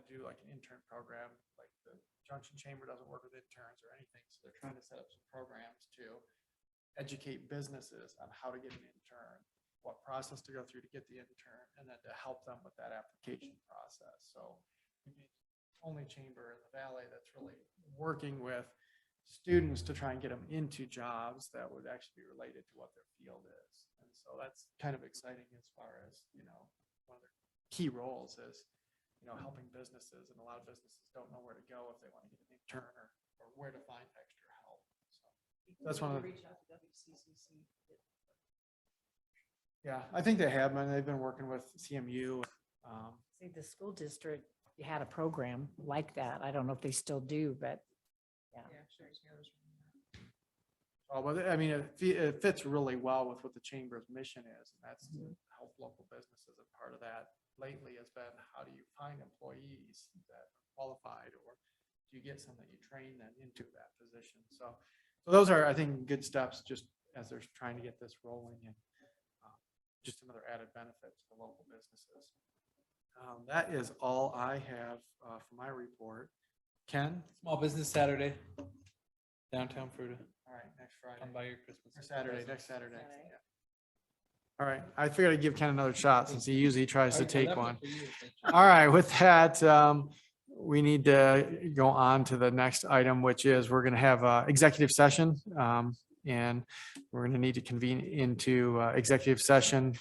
do like an intern program. Like the Junction Chamber doesn't work with interns or anything, so they're trying to set up some programs to educate businesses on how to get an intern, what process to go through to get the intern, and then to help them with that application process. So we only chamber in the valley that's really working with students to try and get them into jobs that would actually be related to what their field is. And so that's kind of exciting as far as, one of the key roles is, helping businesses, and a lot of businesses don't know where to go if they want to get an intern or where to find extra help. So that's one of the. Yeah, I think they have, man. They've been working with CMU. See, the school district had a program like that. I don't know if they still do, but Oh, well, I mean, it fits really well with what the chamber's mission is, and that's to help local businesses. And part of that lately has been, how do you find employees that are qualified, or do you get some that you train them into that position? So those are, I think, good steps just as they're trying to get this rolling, and just another added benefit to the local businesses. That is all I have for my report. Ken? Small Business Saturday, downtown Fruita. All right, next Friday. Come by your Christmas. Or Saturday, next Saturday. Yeah. All right, I figured I'd give Ken another shot since he usually tries to take one. All right, with that, we need to go on to the next item, which is we're going to have an executive session. And we're going to need to convene into executive session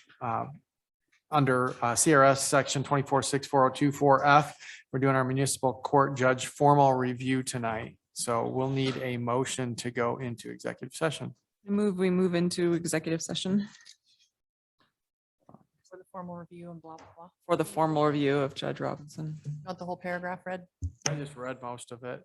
under CRS section 246402-4F. We're doing our municipal court judge formal review tonight. So we'll need a motion to go into executive session. We move into executive session For the formal review and blah, blah, blah. for the formal review of Judge Robinson. Not the whole paragraph read. I just read most of it.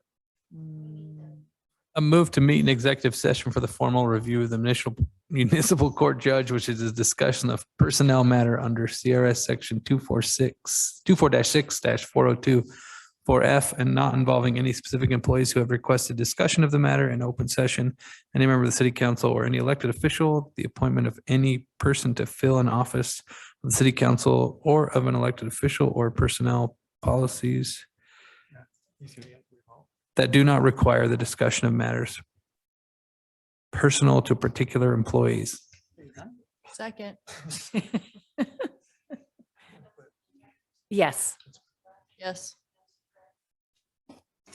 A move to meet an executive session for the formal review of the municipal court judge, which is a discussion of personnel matter under CRS section 24-6-402-4F, and not involving any specific employees who have requested discussion of the matter in open session, any member of the city council or any elected official, the appointment of any person to fill an office of the city council or of an elected official, or personnel policies that do not require the discussion of matters personal to particular employees. Second, yes. yes.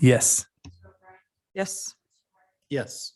Yes. Yes. Yes.